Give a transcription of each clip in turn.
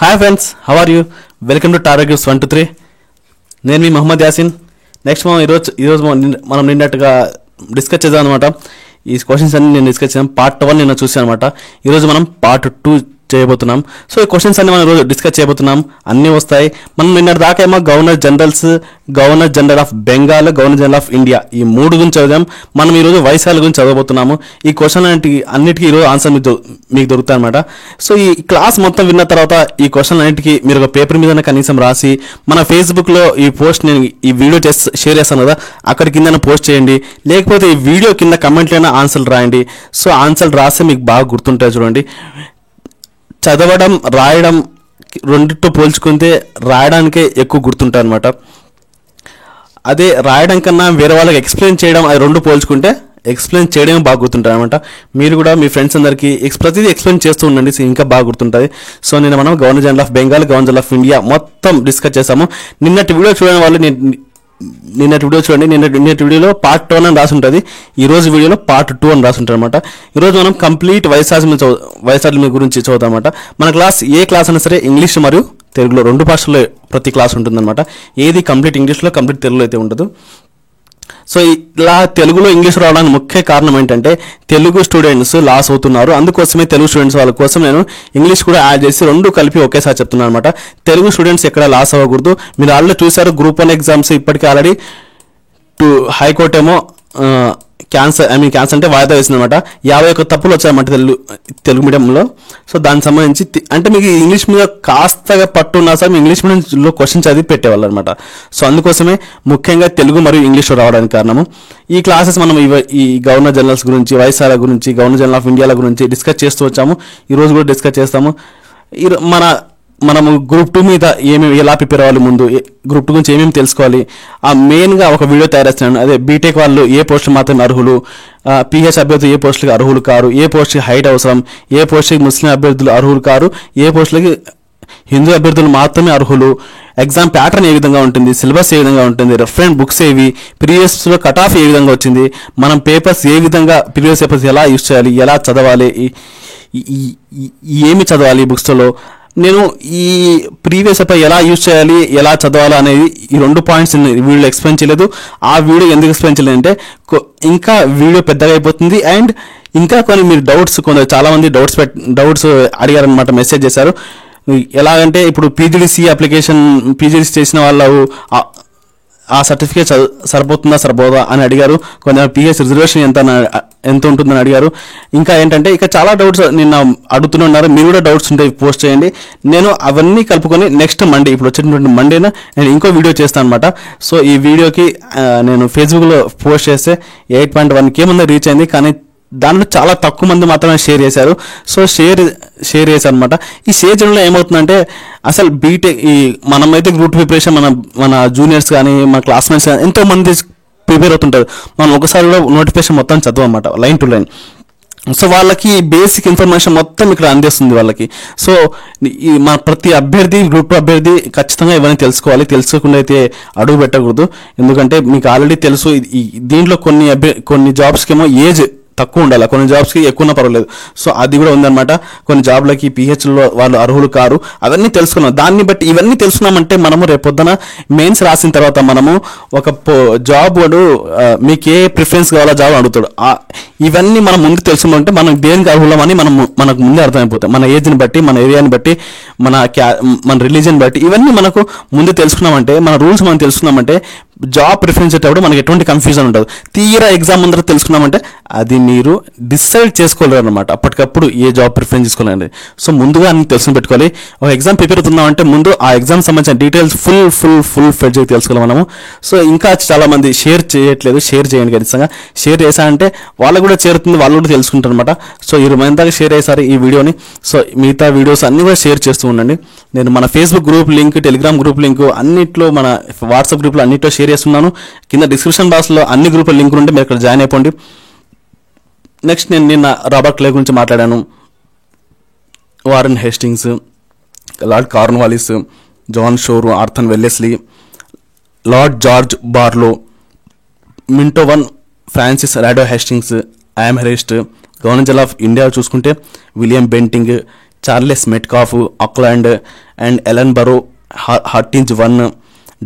Hi friends, how are you? Welcome to టారా గివ్స్ 1 to 3. నేను మీ మహమ్మద్ యాసిన్. నెక్స్ట్ మనం ఈరోజు మనం నిన్నట్టుగా డిస్కస్ చేద్దాం అనమాట. ఈ క్వశ్చన్స్ అన్ని నేను డిస్కస్ చేద్దాం. పార్ట్ 1 నిన్న చూసాను అనమాట. ఈరోజు మనం పార్ట్ 2 చేయబోతున్నాం. సో ఈ క్వశ్చన్స్ అన్ని మనం ఈరోజు డిస్కస్ చేయబోతున్నాం. అన్నీ వస్తాయి. మనం నిన్నటి దాకా ఏమో governor general of Bengal, governor general of India, ఈ 3 గురించి చదివాం. మనం ఈరోజు వైస్రాయ్ గురించి చదవబోతున్నాము. ఈ క్వశ్చన్ అన్నిటికీ ఈరోజు ఆన్సర్ మీకు దొరుకుతాయి అనమాట. సో ఈ క్లాస్ మొత్తం విన్న తర్వాత ఈ క్వశ్చన్ అన్నిటికీ మీరు ఒక పేపర్ మీద కనీసం రాసి మన ఫేస్బుక్లో ఈ పోస్ట్ నేను ఈ వీడియో షేర్ చేస్తాను కదా, అక్కడ కింద పోస్ట్ చేయండి. లేకపోతే ఈ వీడియో కింద కమెంట్లైనా ఆన్సర్లు రాయండి. సో ఆన్సర్లు రాస్తే మీకు బాగా గుర్తుంటాయి. చూడండి, చదవడం రాయడం రెండితో పోల్చుకుంటే రాయడానికే ఎక్కువ గుర్తుంటాయి అనమాట. అదే రాయడం కన్నా వేరే వాళ్ళకి ఎక్స్ప్లెయిన్ చేయడం, అది రెండు పోల్చుకుంటే ఎక్స్ప్లెయిన్ చేయడం బాగా గుర్తుంటుంది అనమాట. మీరు కూడా మీ ఫ్రెండ్స్ అందరికీ ప్రతిదీ ఎక్స్ప్లెయిన్ చేస్తూ ఉండండి, ఇంకా బాగా గుర్తుంటుంది. సో నేను మనం governor general of Bengal, governor general of India మొత్తం డిస్కస్ చేసాము. నిన్నటి వీడియో చూడని వాళ్ళు నిన్నటి వీడియో చూడండి. నిన్నటి వీడియోలో పార్ట్ 1 అని రాసి ఉంటుంది. ఈరోజు వీడియోలో పార్ట్ 2 అని రాసి ఉంటుంది అనమాట. ఈరోజు మనం కంప్లీట్ వైఎస్ఆర్ గురించి చదువుతాం అనమాట. మన క్లాస్ ఏ క్లాస్ అయినా సరే ఇంగ్లీష్ మరియు తెలుగులో 2 భాషల్లో ప్రతి క్లాస్ ఉంటుందన్నమాట. ఏది కంప్లీట్ ఇంగ్లీష్లో, కంప్లీట్ తెలుగులో అయితే ఉండదు. సో ఇలా తెలుగులో ఇంగ్లీష్ రావడానికి ముఖ్య కారణం ఏంటంటే తెలుగు స్టూడెంట్స్ లాస్ అవుతున్నారు. అందుకోసమే తెలుగు స్టూడెంట్స్ వాళ్ళ కోసం నేను ఇంగ్లీష్ కూడా యాడ్ చేసి 2 కలిపి ఒకేసారి చెప్తున్నాను అనమాట. తెలుగు స్టూడెంట్స్ ఎక్కడ లాస్ అవ్వకూడదు. మీరు ఆల్రెడీ చూసారు, గ్రూప్ 1 ఎగ్జామ్స్ ఇప్పటికీ ఆల్రెడీ హైకోర్టు ఏమో క్యాన్సర్ అంటే వాయిదా వేసిందనమాట. 51 తప్పులు వచ్చాయన్నమాట తెలుగు మీడియంలో. సో దానికి సంబంధించి అంటే మీకు ఇంగ్లీష్ మీద కాస్తగా పట్టు ఉన్నా సార్ మీ ఇంగ్లీష్ మీడియంలో క్వశ్చన్ చదివి పెట్టేవాళ్ళు అనమాట. సో అందుకోసమే ముఖ్యంగా తెలుగు మరియు ఇంగ్లీష్ రావడానికి కారణము. ఈ క్లాసెస్ మనం ఈ గవర్నర్ జనరల్స్ గురించి, వైస్రాయ్ గురించి, గవర్నర్ జనరల్ ఆఫ్ ఇండియాల గురించి డిస్కస్ చేస్తూ వచ్చాము. ఈరోజు కూడా డిస్కస్ చేస్తాము. మనము గ్రూప్ 2 మీద ఎలా ప్రిపేర్ అవ్వాలి, ముందు గ్రూప్ 2 గురించి ఏమేమి తెలుసుకోవాలి, ఆ మెయిన్గా ఒక వీడియో తయారు చేస్తున్నాను. అదే బీటెక్ వాళ్ళు ఏ పోస్టులు మాత్రమే అర్హులు, పిహెచ్ అభ్యర్థులు ఏ పోస్టులకి అర్హులు కారు, ఏ పోస్టుకి హైట్ అవసరం, ఏ పోస్టుకి ముస్లిం అభ్యర్థులు అర్హులు కారు, ఏ పోస్టులకి హిందూ అభ్యర్థులు మాత్రమే అర్హులు, ఎగ్జామ్ ప్యాటర్న్ ఏ విధంగా ఉంటుంది, సిలబస్ ఏ విధంగా ఉంటుంది, రెఫరెన్స్ బుక్స్ ఏవి, ప్రీవియస్లో కట్ ఆఫ్ ఏ విధంగా వచ్చింది, మనం పేపర్స్ ఏ విధంగా ప్రీవియస్ పేపర్స్ ఎలా యూజ్ చేయాలి, ఎలా చదవాలి, ఏమి చదవాలి ఈ బుక్స్లో, నేను ఈ ప్రీవియస్ పేపర్ ఎలా యూజ్ చేయాలి, ఎలా చదవాలి అనేది ఈ 2 పాయింట్స్ వీడియోలో ఎక్స్ప్లెయిన్ చేయలేదు. ఆ వీడియో ఎందుకు ఎక్స్ప్లెయిన్ చేయలేదు అంటే ఇంకా వీడియో పెద్దగా అయిపోతుంది. అండ్ ఇంకా కొన్ని మీరు చాలామంది డౌట్స్ అడిగారనమాట, మెసేజ్ చేశారు. ఎలాగంటే ఇప్పుడు పీజీడీసీ చేసిన వాళ్ళు ఆ సర్టిఫికేట్ సరిపోదా అని అడిగారు. కొంచెం పిహెచ్ రిజర్వేషన్ ఎంత ఉంటుందని అడిగారు. ఇంకా ఏంటంటే ఇక చాలా డౌట్స్ నిన్న అడుగుతూనే ఉన్నారు. మీరు కూడా డౌట్స్ ఉంటే పోస్ట్ చేయండి. నేను అవన్నీ కలుపుకొని నెక్స్ట్ మండే, ఇప్పుడు వచ్చేటువంటి మండేన నేను ఇంకో వీడియో చేస్తాను అనమాట. సో ఈ వీడియోకి నేను ఫేస్బుక్లో పోస్ట్ చేస్తే 8.1K మంది రీచ్ అయింది. కానీ దాంట్లో చాలా తక్కువ మంది మాత్రమే షేర్ చేశారు. సో షేర్ చేశారు అనమాట. ఈ షేర్ చేయడంలో ఏమవుతుందంటే అసలు బీటెక్ మనమైతే గ్రూప్ ప్రిపరేషన్ మన జూనియర్స్ కానీ మన క్లాస్మేట్స్ కానీ ఎంతో మంది ప్రిపేర్ అవుతుంటారు. మనం ఒకసారి కూడా నోటిఫికేషన్ మొత్తం చదవమాట, లైన్ టు లైన్. సో వాళ్ళకి బేసిక్ ఇన్ఫర్మేషన్ మొత్తం ఇక్కడ అందిస్తుంది వాళ్ళకి. సో మన ప్రతి అభ్యర్థి, గ్రూప్ అభ్యర్థి ఖచ్చితంగా ఇవన్నీ తెలుసుకోవాలి. తెలుసుకోకుండా అయితే అడుగు పెట్టకూడదు. ఎందుకంటే మీకు ఆల్రెడీ తెలుసు, దీంట్లో కొన్ని జాబ్స్కి ఏమో ఏజ్ తక్కువ ఉండాలి, కొన్ని జాబ్స్కి ఎక్కువ ఉన్నా పర్వాలేదు. సో అది కూడా ఉందన్నమాట. కొన్ని జాబ్లకి పిహెచ్లో వాళ్ళు అర్హులు కారు. అవన్నీ తెలుసుకున్నాం. దాన్ని బట్టి ఇవన్నీ తెలుసుకున్నామంటే మనము రేపొద్దున మెయిన్స్ రాసిన తర్వాత మనము ఒక జాబ్ వాడు మీకు ఏ ప్రిఫరెన్స్ కావాలో జాబ్ అడుగుతాడు. ఇవన్నీ మనం ముందు తెలుసుకుంటే మనం దేనికి అర్హులమని మనకు ముందే అర్థమైపోతాయి. మన ఏజ్ని బట్టి, మన ఏరియాని బట్టి, మన రిలీజన్ బట్టి ఇవన్నీ మనకు ముందు తెలుసుకున్నామంటే, మన రూల్స్ మనం తెలుసుకున్నామంటే జాబ్ ప్రిఫరెన్స్ అయ్యేటప్పుడు మనకి ఎటువంటి కన్ఫ్యూజన్ ఉండదు. తీరా ఎగ్జామ్ ముందర తెలుసుకున్నామంటే అది మీరు డిసైడ్ చేసుకోలేరు అనమాట. అప్పటికప్పుడు ఏ జాబ్ ప్రిఫరెన్స్ తీసుకోవాలండి. సో ముందుగా అన్ని తెలుసుకుని పెట్టుకోవాలి. ఒక ఎగ్జామ్ ప్రిపేర్ అవుతున్నామంటే ముందు ఆ ఎగ్జామ్ సంబంధించిన డీటెయిల్స్ ఫుల్ ఫ్లెడ్జ్గా తెలుసుకోవాలి మనము. సో ఇంకా చాలా మంది షేర్ చేయట్లేదు. షేర్ చేయండి ఖచ్చితంగా. షేర్ చేశారంటే వాళ్ళకు కూడా చేరుతుంది, వాళ్ళు కూడా తెలుసుకుంటారు అనమాట. సో 20 మంది దాకా షేర్ చేశారు ఈ వీడియోని. సో మిగతా వీడియోస్ అన్ని కూడా షేర్ చేస్తూ ఉండండి. నేను మన Facebook group link, Telegram group link అన్నిట్లో, మన వాట్సాప్ గ్రూప్లో అన్నిట్లో షేర్ చేస్తున్నాను. కింద డిస్క్రిప్షన్ బాక్స్లో అన్ని గ్రూపుల లింకులు ఉంటే మీరు ఇక్కడ జాయిన్ అయిపోండి. నెక్స్ట్ నేను నిన్న రాబర్ట్ క్లే గురించి మాట్లాడాను. Warren Hastings, Lord Cornwallis, John Shore, Arthur Wellesley, Lord George Barlow, Minto one, Francis Rawdon Hastings, Amherst, governor general of India చూసుకుంటే William Bentinck, Charles Metcalfe, Auckland and Ellenborough, Hardinge one,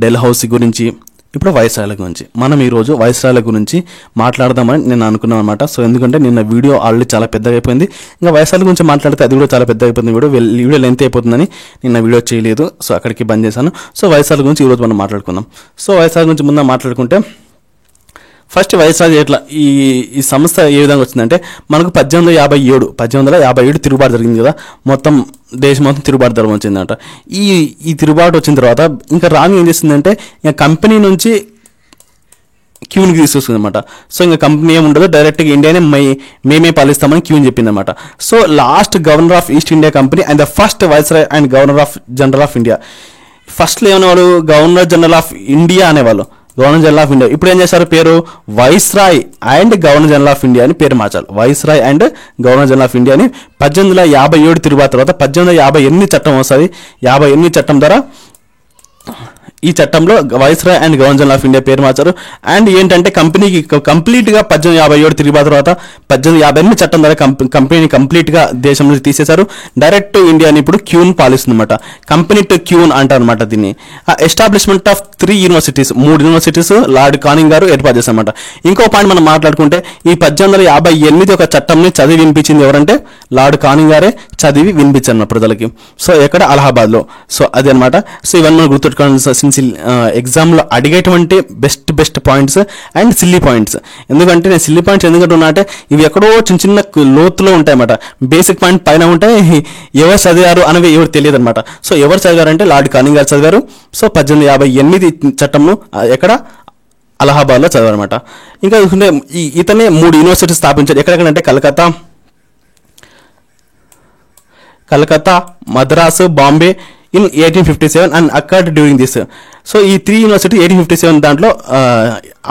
Dalhousie గురించి, ఇప్పుడు వైస్రాయ్ల గురించి. మనం ఈరోజు వైస్రాయ్ల గురించి మాట్లాడదామని నేను అనుకున్నాను అనమాట. సో ఎందుకంటే నిన్న వీడియో ఆల్రెడీ చాలా పెద్దగా అయిపోయింది, ఇంకా వైస్రాయ్ల గురించి మాట్లాడితే అది కూడా చాలా పెద్దగా అయిపోతుంది. వీడియో లెంత్ అయిపోతుందని నిన్న వీడియో చేయలేదు, సో అక్కడికి బంద్ చేశాను. సో వైస్రాయ్ల గురించి ఈరోజు మనం మాట్లాడుకుందాం. సో వైస్రాయ్ల గురించి ముందు మాట్లాడుకుంటే, ఫస్ట్ వైస్రాయ్ ఎట్లా ఈ సంస్థ ఏ విధంగా వచ్చిందంటే, మనకు 1857 తిరుగుబాటు జరిగింది కదా, మొత్తం దేశం మొత్తం తిరుగుబాటు ధర్మం వచ్చిందంట. ఈ తిరుగుబాటు వచ్చిన తర్వాత ఇంకా రాణి ఏం చేసిందంటే, ఇంకా కంపెనీ నుంచి క్యూన్కి తీసుకొస్తుంది అనమాట. సో ఇంకా కంపెనీ ఏమి ఉండదు, డైరెక్ట్గా ఇండియానే మేమే పాలిస్తామని క్యూన్ చెప్పింది అనమాట. So last governor of east India company and the first viceroy and governor general of India. ఫస్ట్లో ఏమనేవాళ్ళు, గవర్నర్ జనరల్ ఆఫ్ ఇండియా అనేవాళ్ళు, గవర్నర్ జనరల్ ఆఫ్ ఇండియా. ఇప్పుడు ఏం చేశారు, పేరు viceroy and governor general of India అని పేరు మార్చాలి. Viceroy and governor general of India అని 1857 తిరుగుబాటు తర్వాత 1858 చట్టం వస్తుంది. 58 చట్టం ద్వారా ఈ చట్టంలో viceroy and governor general of India పేరు మార్చారు. అండ్ ఏంటంటే కంపెనీకి కంప్లీట్గా 1857 తిరుగుబాటు తర్వాత 1858 చట్టం ద్వారా కంపెనీని కంప్లీట్గా దేశం నుంచి తీసేశారు. డైరెక్ట్ ఇండియాని ఇప్పుడు క్యూన్ పాలిస్తుంది అనమాట. కంపెనీ టు క్యూన్ అంటారు అనమాట దీన్ని. Establishment of 3 universities, 3 universities lord Canning గారు ఏర్పాటు చేశారన్నమాట. ఇంకో పాయింట్ మనం మాట్లాడుకుంటే, ఈ 1858 ఒక చట్టంని చదివి వినిపించింది ఎవరంటే లార్డ్ కానింగ్ గారే చదివి వినిపించారు ప్రజలకి. సో ఎక్కడ, అలహాబాద్లో. సో అది అనమాట. సో ఇవన్నీ మనం గుర్తుపెట్టుకోవాల్సిన ఎగ్జామ్లో అడిగేటువంటి best points and silly points. ఎందుకంటే నేను సిల్లీ పాయింట్స్ ఎందుకంటే అంటే, ఇవి ఎక్కడో చిన్న లోతులో ఉంటాయన్నమాట. బేసిక్ పాయింట్ పైన ఉంటాయి, ఎవరు చదివారు అనేవి ఎవరు తెలియదు అనమాట. సో ఎవరు చదివారంటే లార్డ్ కానింగ్ గారు చదివారు. సో 1858 చట్టంను ఎక్కడ, అలహాబాద్లో చదివారనమాట. ఇంకా చూసుకుంటే ఇతనే 3 యూనివర్సిటీస్ స్థాపించారు. ఎక్కడెక్కడంటే Calcutta, Madras, Bombay in 1857 and occurred during this. So ఈ 3 యూనివర్సిటీ 1857 దాంట్లో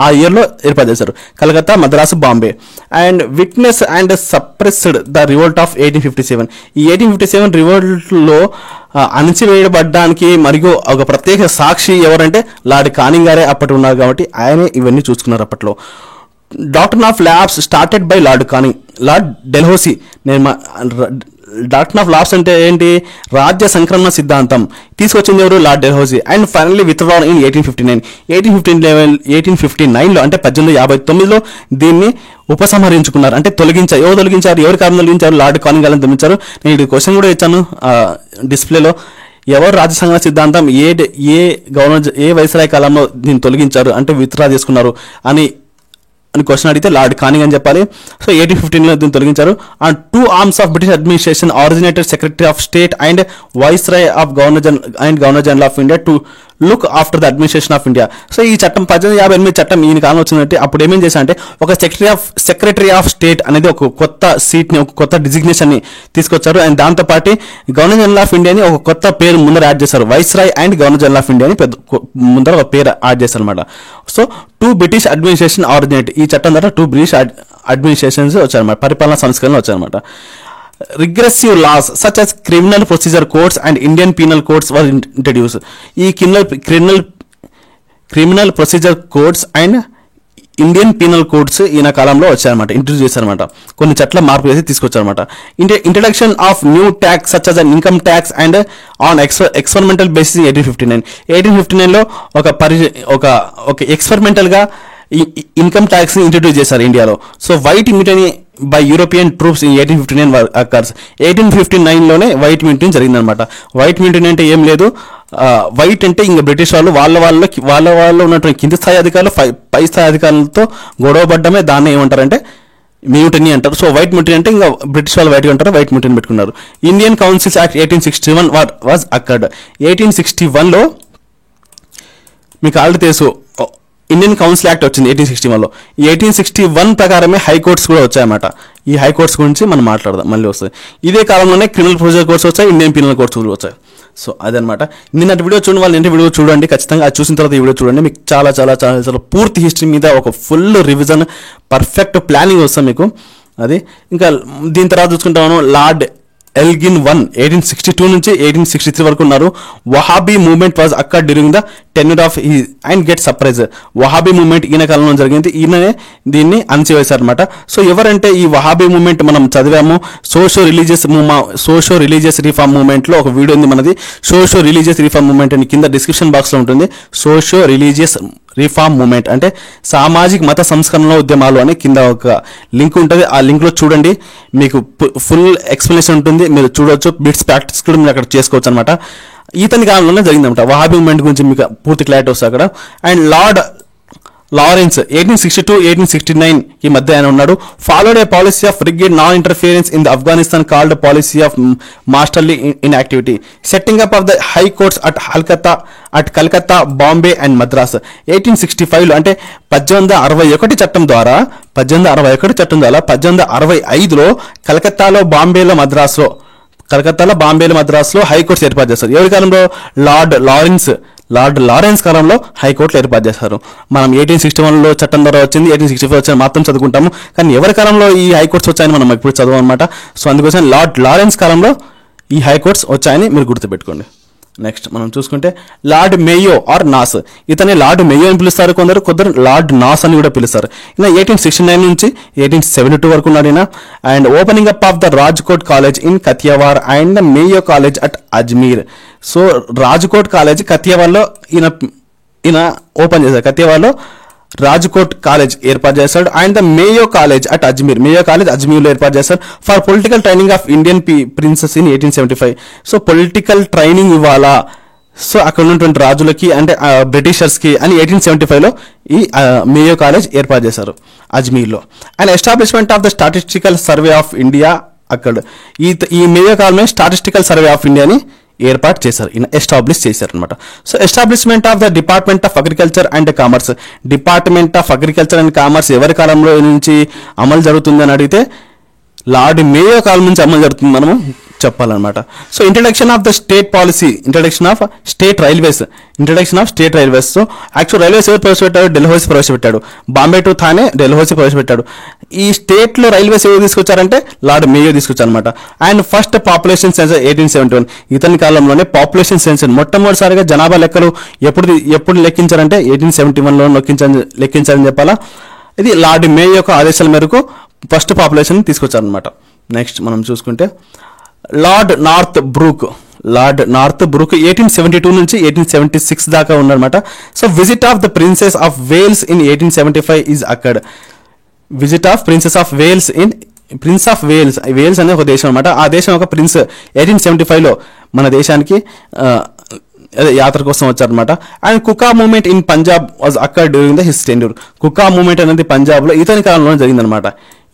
ఆ ఇయర్లో ఏర్పాటు చేశారు. Calcutta, Madras, Bombay. And witness and suppressed the revolt of 1857. ఈ 1857 రివోల్ట్లో అణచివేయబడ్డానికి మరియు ఒక ప్రత్యేక సాక్షి ఎవరంటే లార్డ్ కానింగ్ గారే అప్పటి ఉన్నారు కాబట్టి ఆయనే ఇవన్నీ చూసుకున్నారు అప్పట్లో. Doctrine of lapse started by Lord Canning, Lord Dalhousie. Doctrine of lapse అంటే ఏంటి, రాజ్య సంక్రమణ సిద్ధాంతం తీసుకొచ్చింది ఎవరు, Lord Dalhousie. And finally withdrawn in 1859లో అంటే 1859లో దీన్ని ఉపసంహరించుకున్నారు, అంటే తొలగించారు. ఎవరి కారణం తొలగించారు, లార్డ్ కానింగ్ గారిని తొలగించారు. నేను ఇది క్వశ్చన్ కూడా ఇచ్చాను డిస్ప్లేలో. ఎవరు రాజ్య సంక్రమణ సిద్ధాంతం ఏ వైస్రాయ్ కాలంలో దీన్ని తొలగించారు అంటే విత్డ్రా చేసుకున్నారు అని క్వశ్చన్ అడిగితే లార్డ్ కానింగ్ అని చెప్పాలి. సో 1815లో దీన్ని తొలగించారు. And 2 arms of British administration originated secretary of state and viceroy of governor general of India to look after the administration of India. So ఈ చట్టం 1858 చట్టం ఈయన కాలం వచ్చిందంటే అప్పుడు ఏమేం చేశారంటే, ఒక సెక్రటరీ ఆఫ్ స్టేట్ అనేది ఒక కొత్త సీట్ని, ఒక కొత్త డిజిగ్నేషన్ని తీసుకొచ్చారు. అండ్ దాంతోపాటు గవర్నర్ జనరల్ ఆఫ్ ఇండియాని ఒక కొత్త పేరు ముందర యాడ్ చేశారు. Viceroy and governor general of ఇండియాని ముందర ఒక పేరు యాడ్ చేశారు అనమాట. సో 2 బ్రిటిష్ అడ్మినిస్ట్రేషన్ ఆరిజినేట్, ఈ చట్టం ద్వారా 2 బ్రిటిష్ అడ్మినిస్ట్రేషన్స్ వచ్చారన్నమాట, పరిపాలనా సంస్కరణలు వచ్చారన్నమాట. Regressive laws such as criminal procedure codes and Indian penal codes were introduced. ఈ criminal procedure codes and Indian penal codes ఈయన కాలంలో వచ్చాయన్నమాట, ఇంట్రడ్యూస్ చేశారన్నమాట. కొన్ని చట్ల మార్పు చేసి తీసుకొచ్చారన్నమాట. Introduction of new tax such as income tax and on experimental basis 1859లో ఒక ఎక్స్పెరిమెంటల్గా ఇన్కమ్ ట్యాక్స్ ఇంట్రడ్యూస్ చేశారు ఇండియాలో. So white mutiny by European troops in 1859 occurs. 1859లోనే వైట్ మ్యూటనీ జరిగిందనమాట. వైట్ మ్యూటనీ అంటే ఏం లేదు, వైట్ అంటే ఇంకా బ్రిటిష్ వాళ్ళు ఉన్నటువంటి కింది స్థాయి అధికారులు పై స్థాయి అధికారులతో గొడవ పడ్డమే దాన్ని ఏమంటారంటే మ్యూటనీ అంటారు. సో వైట్ మ్యూటనీ అంటే ఇంకా బ్రిటిష్ వాళ్ళు వైట్గా అంటారు, వైట్ మ్యూటనీ పెట్టుకున్నారు. Indian councils act 1861 was occurred. 1861లో మీకు ఆల్రెడీ తెలుసు ఇండియన్ కౌన్సిల్ యాక్ట్ వచ్చింది 1861లో. ఈ 1861 ప్రకారమే హైకోర్ట్స్ కూడా వచ్చాయన్నమాట. ఈ హైకోర్ట్స్ గురించి మనం మాట్లాడదాం, మళ్ళీ వస్తుంది. ఇదే కాలంలోనే క్రిమినల్ ప్రొసీజర్ కోర్ట్స్ వచ్చాయి, ఇండియన్ పీనల్ కోర్ట్స్ కూడా వచ్చాయి. సో అదనమాట. నిన్నటి వీడియో చూడండి, వాళ్ళు నిన్న వీడియో చూడండి ఖచ్చితంగా. అది చూసిన తర్వాత ఈ వీడియో చూడండి, మీకు చాలా చాలా చాలా చాలా పూర్తి హిస్టరీ మీద ఒక ఫుల్ రివిజన్, పర్ఫెక్ట్ ప్లానింగ్ వస్తుంది మీకు. అది ఇంకా దీని తర్వాత చూసుకుంటాము లార్డ్ ఎల్గిన్ 1 1862 నుంచి 1863 వరకు ఉన్నారు. Wahabi movement was occur during the tenure of he and get surprise. Wahabi movement ఈయన కాలంలో జరిగింది, ఈయననే దీన్ని అణచివేశారు అనమాట. సో ఎవరంటే ఈ వహాబీ మూవ్మెంట్ మనం చదివాము. సోషో రిలీజియస్ రిఫార్మ్ మూవ్మెంట్ లో ఒక వీడియో ఉంది మనది, సోషో రిలీజియస్ రిఫార్మ్ మూవ్మెంట్ అని కింద డిస్క్రిప్షన్ బాక్స్ లో ఉంటుంది. సోషో రిలీజియస్ రిఫార్మ్ మూవ్మెంట్ అంటే సామాజిక మత సంస్కరణ ఉద్యమాలు అని కింద ఒక లింక్ ఉంటుంది. ఆ లింక్ లో చూడండి, మీకు ఫుల్ ఎక్స్ప్లెనేషన్ ఉంటుంది, మీరు చూడొచ్చు. బిట్స్ ప్రాక్టీస్ కూడా మీరు అక్కడ చేసుకోవచ్చు అనమాట. ఈతని కాలంలోనే జరిగిందన్నమాట వహాబీ మూవ్మెంట్ గురించి మీకు పూర్తి క్లారిటీ వస్తుంది అక్కడ. అండ్ లార్డ్ లారెన్స్ 1862-1869 ఈ మధ్య ఆయన ఉన్నాడు. Followed a policy of rigid non interference in the Afghanistan called policy of masterly inactivity, setting up of the high courts at Calcutta, Bombay and Madras. 1865లో అంటే 1861 చట్టం ద్వారా 1865లో కలకత్తాలో, బాంబేలో, మద్రాస్లో హైకోర్ట్స్ ఏర్పాటు చేస్తారు. ఎవరి కాలంలో? లార్డ్ లారెన్స్ కాలంలో హైకోర్టులు ఏర్పాటు చేశారు. మనం 1861లో చట్టం ద్వారా వచ్చింది, 1864 వచ్చాయని మాత్రం చదువుకుంటాము, కానీ ఎవరి కాలంలో ఈ హైకోర్ట్స్ వచ్చాయని మనం ఇప్పుడు చదవం అనమాట. సో అందుకోసం లార్డ్ లారెన్స్ కాలంలో ఈ హైకోర్ట్స్ వచ్చాయని మీరు గుర్తుపెట్టుకోండి. నెక్స్ట్ మనం చూసుకుంటే లార్డ్ మేయో ఆర్ నాస్. ఇతని లార్డ్ మేయో అని పిలుస్తారు, కొందరు లార్డ్ నాస్ అని కూడా పిలుస్తారు. ఈయన 1869 నుంచి 1872 వరకు ఉన్నాడు ఈయన. And opening up of the Rajkot college in Kathiawar and Mayo college at Ajmer. So Rajkot college కతియావార్లో ఈయన ఓపెన్ చేశారు. కతియావార్లో రాజ్కోట్ కాలేజ్ ఏర్పాటు చేశాడు. And the Mayo college at Ajmer, అజ్మీర్లో ఏర్పాటు చేశారు. For political training of Indian princes in 1875. So political training ఇవ్వాలా, సో అక్కడ ఉన్నటువంటి రాజులకి అంటే బ్రిటిషర్స్కి అని 1875లో ఈ మేయో కాలేజ్ ఏర్పాటు చేశారు అజ్మీర్లో. And establishment of the statistical survey of India, అక్కడ ఈ Mayo college statistical survey of ఇండియాని ఏర్పాటు చేశారు, ఎస్టాబ్లిష్ చేశారు అనమాట. So establishment of the department of agriculture and commerce. Department of agriculture and commerce ఎవరి కాలంలో నుంచి అమలు జరుగుతుంది అని అడిగితే లార్డ్ మేయో కాలం నుంచి అమలు జరుగుతుంది మనము చెప్పాలన్నమాట. So introduction of the state policy, introduction of state railways. So actual railways ఎవరు ప్రవేశపెట్టాడు? డెల్హౌసీ ప్రవేశపెట్టాడు. బాంబే టు థానే డెల్హౌసీ ప్రవేశపెట్టాడు. ఈ స్టేట్లో రైల్వేస్ ఎవరు తీసుకొచ్చారంటే లార్డ్ మేయో తీసుకొచ్చారనమాట. And first population census 1871. ఇతని కాలంలోనే పాపులేషన్ సెన్సస్ మొట్టమొదటిసారిగా జనాభా లెక్కలు ఎప్పుడు లెక్కించారంటే 1871లో లెక్కించారని చెప్పాలా. ఇది లార్డ్ మేయో యొక్క ఆదేశాల మేరకు ఫస్ట్ పాపులేషన్ తీసుకొచ్చారనమాట. నెక్స్ట్ మనం చూసుకుంటే లార్డ్ నార్త్ బ్రూక్ 1872 నుంచి 1876 దాకా ఉన్నారన్నమాట. So visit of the princes of Wales in 1875 is occurred. Visit of princes of Wales in Wales అనే ఒక దేశం అనమాట. ఆ దేశం ఒక ప్రిన్స్ 1875లో మన దేశానికి అదే యాత్ర కోసం వచ్చారనమాట. And Kuka movement in Punjab was occur during the his tenure. Kuka movement అనేది పంజాబ్లో ఇతని కాలంలో జరిగిందనమాట.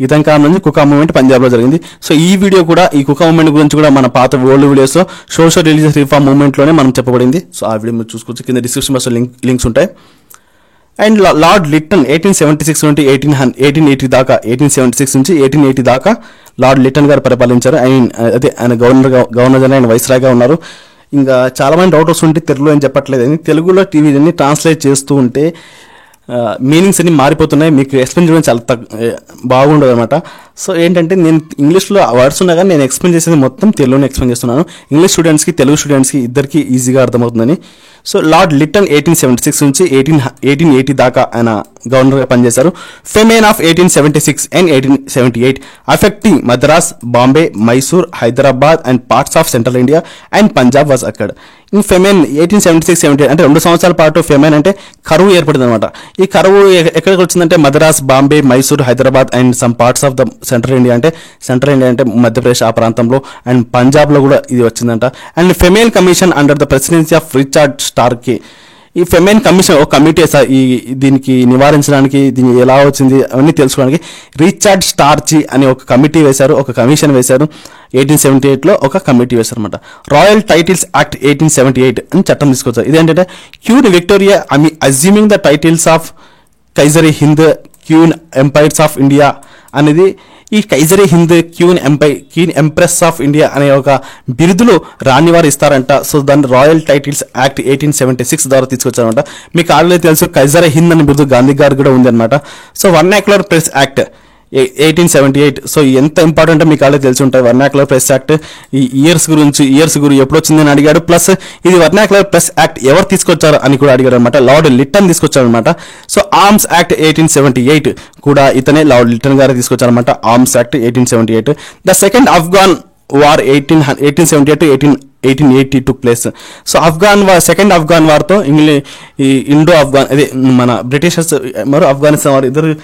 ఇతని కాలం నుంచి కుకా మూవ్మెంట్ పంజాబ్లో జరిగింది. సో ఈ వీడియో కూడా ఈ కుకా మూవ్మెంట్ గురించి కూడా మన పాత ఓల్డ్ వీడియోస్లో సోషల్ రిలీజియస్ రిఫార్మ్ మూవ్మెంట్లోనే మనం చెప్పబడింది. సో ఆ వీడియో మీరు చూసుకోవచ్చు, కింద డిస్క్రిప్షన్ బాక్స్లో లింక్స్ ఉంటాయి. అండ్ లార్డ్ లిట్టన్ 1876 నుండి 1880 దాకా 1876 నుంచి 1880 దాకా లార్డ్ లిట్టన్ గారు పరిపాలించారు. ఆయన గవర్నర్ ఆయన వైస్రాయ్గా ఉన్నారు. ఇంకా చాలా మంది డౌట్ వస్తుంటే తెలుగులో ఏం చెప్పట్లేదని, తెలుగులో టీవీని ట్రాన్స్లేట్ చేస్తూ ఉంటే మీనింగ్స్ అన్ని మారిపోతున్నాయి, మీకు ఎక్స్ప్లెయిన్ చేయడం చాలా బాగుండదు అనమాట. సో ఏంటంటే నేను ఇంగ్లీష్లో వర్డ్స్ ఉన్నా కానీ నేను ఎక్స్ప్లెయిన్ చేసేది మొత్తం తెలుగులో ఎక్స్ప్లెయిన్ చేస్తున్నాను. ఇంగ్లీష్ స్టూడెంట్స్కి తెలుగు స్టూడెంట్స్కి ఇద్దరికి ఈజీగా అర్థమవుతుందని. సో లార్డ్ లిట్టన్ 1876 నుంచి 1880 దాకా ఆయన గవర్నర్గా పనిచేశారు. Famine of 1876 and 1878 affecting Madras, Bombay, Mysore, Hyderabad and parts of central India and Punjab was అక్కడ. ఇన్ ఫెమెన్ 1876-78 అంటే 2 సంవత్సరాల పాటు ఫెమెన్ అంటే కరువు ఏర్పడింది అనమాట. ఈ కరువు ఎక్కడికి వచ్చిందంటే Madras, Bombay, Mysore, Hyderabad and some parts of the central India అంటే మధ్యప్రదేశ్ ఆ ప్రాంతంలో అండ్ పంజాబ్లో కూడా ఇది వచ్చిందంట. And famine commission under the presidency of Richard Strachey. ఈ ఫెమైన్ కమిషన్ ఒక కమిటీ ఈ దీనికి నివారించడానికి, దీన్ని ఎలా వచ్చింది అవన్నీ తెలుసుకోవడానికి రిచర్డ్ స్టార్కీ అని ఒక కమిటీ వేశారు, ఒక కమిషన్ వేశారు. 1878లో ఒక కమిటీ వేశారు అనమాట. రాయల్ టైటిల్స్ యాక్ట్ 1878 అని చట్టం తీసుకొచ్చారు. ఇదేంటంటే Queen Victoria assuming the titles of Kaisar i Hind, Queen empress of India అనేది ఈ Kaisar i Hind, Queen empress of India అనే ఒక బిరుదులు రాణి వారు ఇస్తారంట. సో దాన్ని రాయల్ టైటిల్స్ యాక్ట్ 1876 ద్వారా తీసుకొచ్చారంట. మీకు ఆల్రెడీ తెలుసు కైజరీ హింద్ అనే బిరుదు గాంధీ గారు కూడా ఉంది అనమాట. So vernacular press act 1878. So ఎంత ఇంపార్టెంట్ మీకు ఆల్రెడీ తెలిసి ఉంటుంది. వర్నాక్యులర్ ప్రెస్ యాక్ట్ ఈ ఇయర్స్ గురించి ఎప్పుడు వచ్చిందని అడిగాడు. ప్లస్ ఇది వర్నాక్యులర్ ప్రెస్ యాక్ట్ ఎవరు తీసుకొచ్చారు అని కూడా అడిగాడు అనమాట. లార్డ్ లిట్టన్ తీసుకొచ్చారు అనమాట. సో ఆర్మ్స్ యాక్ట్ 1878 కూడా ఇతనే లార్డ్ లిట్టన్ గారు తీసుకొచ్చారనమాట. Arms act 1878. The second Afghan war 1878 to 1880 took place. So second Afghan వార్తో ఈ ఇండో ఆఫ్ఘాన్ అదే మన బ్రిటిషర్స్ మరియు ఆఫ్ఘనిస్తాన్ వారు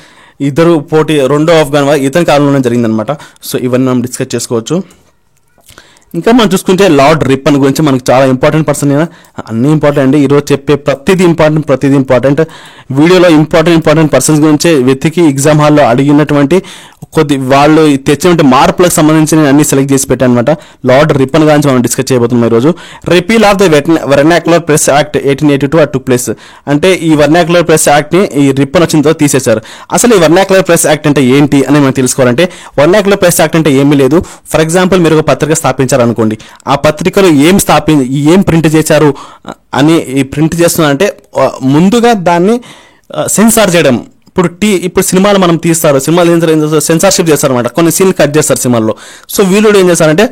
ఇద్దరు పోటీ. రెండో ఆఫ్ఘాన్ వార్ ఇతని కాలంలోనే జరిగిందనమాట. సో ఇవన్నీ మనం డిస్కస్ చేసుకోవచ్చు. ఇంకా మనం చూసుకుంటే లార్డ్ రిప్పన్ గురించి మనకు చాలా ఇంపార్టెంట్ పర్సన్. అన్ని ఇంపార్టెంట్ అండి. ఈరోజు చెప్పే ప్రతిదీ ఇంపార్టెంట్. వీడియోలో ఇంపార్టెంట్ పర్సన్స్ గురించి వెతికి ఎగ్జామ్ హాల్లో అడిగినటువంటి వాళ్ళు తెచ్చినటువంటి మార్పులకు సంబంధించి నేను అన్ని సెలెక్ట్ చేసి పెట్టాను అనమాట. లార్డ్ రిప్పన్ గురించి మనం డిస్కస్ చేయబోతున్నాం ఈరోజు. Repeal of the vernacular press act 1882 took place. అంటే ఈ వర్నాక్యులర్ ప్రెస్ యాక్ట్ ని ఈ రిప్పన్ వచ్చిన తర్వాత తీసేశారు. అసలు ఈ వర్నాక్యులర్ ప్రెస్ యాక్ట్ అంటే ఏంటి అని మనం తెలుసుకోవాలంటే, వర్నాక్యులర్ ప్రెస్ యాక్ట్ అంటే ఏమీ లేదు. ఫర్ ఎగ్జాంపుల్ మీరు ఒక పత్రిక స్థాపించారు అనుకోండి. ఆ పత్రికలో ఏం ప్రింట్ చేశారు అని ప్రింట్ చేస్తున్నారంటే ముందుగా దాన్ని సెన్సార్ చేయడం. ఇప్పుడు సినిమాలు మనం తీస్తారు, సినిమాలు ఏం చేస్తారు, సెన్సార్షిప్ చేస్తారు అనమాట. కొన్ని సీన్లు కట్ చేస్తారు సినిమాల్లో. సో వీళ్ళు ఏం చేస్తారంటే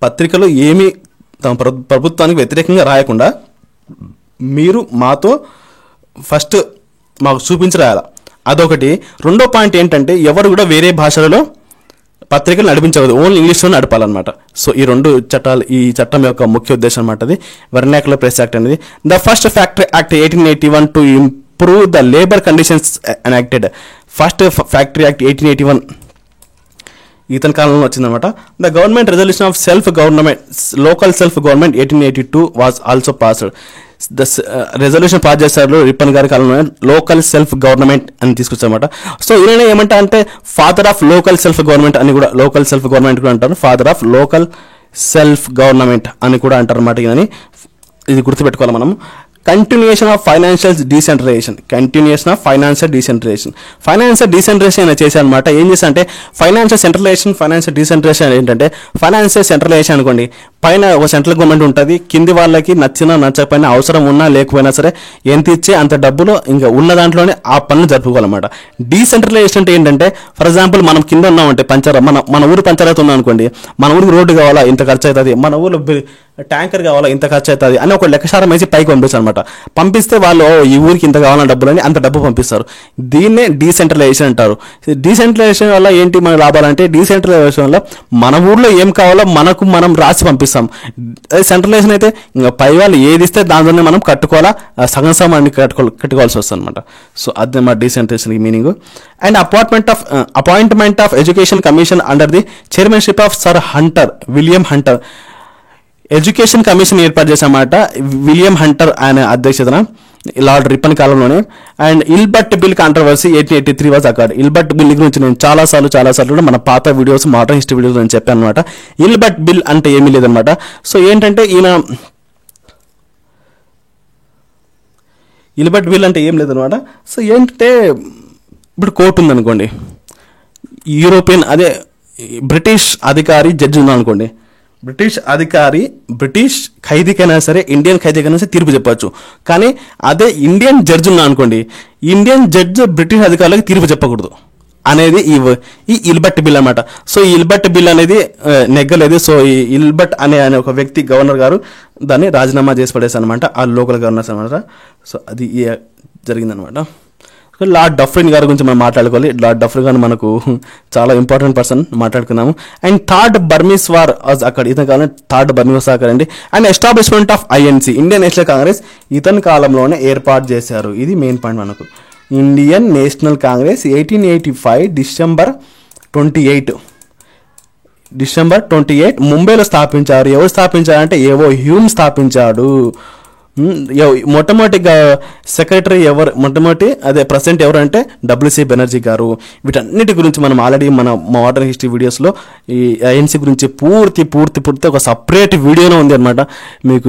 పత్రికలో ఏమి తమ ప్రభుత్వానికి వ్యతిరేకంగా రాయకుండా మీరు మాతో ఫస్ట్ మాకు చూపించి రాయాల. అదొకటి. రెండో పాయింట్ ఏంటంటే ఎవరు కూడా వేరే భాషలలో పత్రికలు నడిపించకూడదు, ఓన్లీ ఇంగ్లీష్లో నడపాలన్నమాట. సో ఈ చట్టం యొక్క ముఖ్య ఉద్దేశం అనమాట అది వర్నాక్యులర్ ప్రెస్ యాక్ట్ అనేది. The first factory act 1881 to improve the labour conditions enacted. First factory act 1881 ఇతని కాలంలో వచ్చిందనమాట. The government resolution of local self government 1882 was also passed. The resolution pass చేశారు రిప్పన్ గారి కాలంలో. లోకల్ సెల్ఫ్ గవర్నమెంట్ అని తీసుకొచ్చారన్నమాట. So ఈయన ఏమంటా అంటే father of local self government అని కూడా, లోకల్ సెల్ఫ్ గవర్నమెంట్ కూడా అంటారు, father of local self government అని కూడా అంటారు అన్నమాట. ఇది గుర్తుపెట్టుకోవాలి మనం. Continuation of financial decentralisation. Financial decentralisation చేశారనమాట. ఏం చేశా అంటే ఫైనాన్షియల్ డీసెంట్రలైజేషన్ ఏంటంటే, ఫైనాన్షియల్ సెంట్రలైజేషన్ అనుకోండి, పైన ఒక సెంట్రల్ గవర్నమెంట్ ఉంటుంది, కింది వాళ్ళకి నచ్చకపోయినా అవసరం ఉన్నా లేకపోయినా సరే ఎంత ఇచ్చే అంత డబ్బులు ఇంకా ఉన్న దాంట్లోనే ఆ పనులు జరుపుకోవాలన్నమాట. డీసెంట్రలైజేషన్ అంటే ఏంటంటే, ఫర్ ఎగ్జాంపుల్ మనం కింద ఉన్నామంటే మన ఊరు పంచాయతీ ఉన్నాం అనుకోండి, మన ఊరికి రోడ్డు కావాలా ఇంత ఖర్చు అవుతుంది, మన ఊరు ట్యాంకర్ కావాలా ఇంత ఖర్చు అవుతుంది అని ఒక లెక్కసారం వేసి పైకి పంపిస్తారు అనమాట. పంపిస్తే వాళ్ళు ఈ ఊరికి ఇంత కావాలన్న డబ్బులని అంత డబ్బు పంపిస్తారు. దీన్నే డీసెంట్రలైజేషన్ అంటారు. డీసెంట్రలైజేషన్ వల్ల ఏంటి మన లాభాలంటే, డీసెంట్రలైజేషన్ వల్ల మన ఊర్లో ఏం కావాలో మనం రాసి పంపిస్తాం. అదే సెంట్రలైజేషన్ అయితే ఇంకా పై వాళ్ళు ఏది ఇస్తే దాంట్లోనే మనం కట్టుకోవాలా, సగం సమాన్ని కట్టుకోవాల్సి వస్తుంది అనమాట. సో అదే మా decentralisation meaning. And appointment of education commission under the chairmanship of sir William Hunter. Education commission ఏర్పాటు చేశామాట విలియం హంటర్ ఆయన అధ్యక్షతన లార్డ్ రిప్పన్ కాలంలోనే. And Ilbert bill controversy 1883 was accord. Ilbert bill గురించి నేను చాలాసార్లు కూడా మన పాత వీడియోస్, మోడర్న్ హిస్టరీ వీడియోస్ నేను చెప్పాను అనమాట. ఇల్బర్ట్ బిల్ అంటే ఏమీ లేదనమాట. సో ఏంటంటే ఇల్బర్ట్ బిల్ అంటే ఏం లేదనమాట. సో ఏంటంటే ఇప్పుడు కోర్టు ఉందనుకోండి, యూరోపియన్ అదే బ్రిటిష్ అధికారి జడ్జి ఉందనుకోండి, బ్రిటిష్ ఖైదీకైనా సరే, ఇండియన్ ఖైదీకైనా సరే తీర్పు చెప్పచ్చు. కానీ అదే ఇండియన్ జడ్జి ఉన్నా అనుకోండి, ఇండియన్ జడ్జి బ్రిటిష్ అధికారులకు తీర్పు చెప్పకూడదు అనేది ఈ ఇల్బర్ట్ బిల్ అనమాట. సో ఈ ఇల్బర్ట్ బిల్ అనేది నెగ్గలేదు. సో ఈ ఇల్బర్ట్ అనే ఒక వ్యక్తి, గవర్నర్ గారు దాన్ని రాజీనామా చేసి పడేశారు అనమాట, ఆ లోకల్ గవర్నర్స్ అనమాట. సో అది జరిగిందనమాట. లార్డ్ డఫ్రిన్ గారి గురించి మనం మాట్లాడుకోవాలి. లార్డ్ డఫ్రిన్ గారు మనకు చాలా ఇంపార్టెంట్ పర్సన్, మాట్లాడుకున్నాము. అండ్ థర్డ్ బర్మీస్ వార్ అక్కడ ఇతని కాలం థర్డ్ బర్మీస్ వార్ అండి. And establishment of INC Indian national Congress ఇతని కాలంలోనే ఏర్పాటు చేశారు. ఇది మెయిన్ పాయింట్ మనకు. ఇండియన్ నేషనల్ కాంగ్రెస్ 1885 డిసెంబర్ 28 ముంబైలో స్థాపించారు. ఎవరు స్థాపించారంటే హ్యూమ్ స్థాపించాడు. మొట్టమొదటి సెక్రటరీ అదే ప్రెసిడెంట్ ఎవరు అంటే WC బెనర్జీ గారు. వీటన్నిటి గురించి మనం ఆల్రెడీ మన మోడర్న్ హిస్టరీ వీడియోస్లో ఈ INC గురించి పూర్తి ఒక సపరేట్ వీడియోనే ఉంది అనమాట. మీకు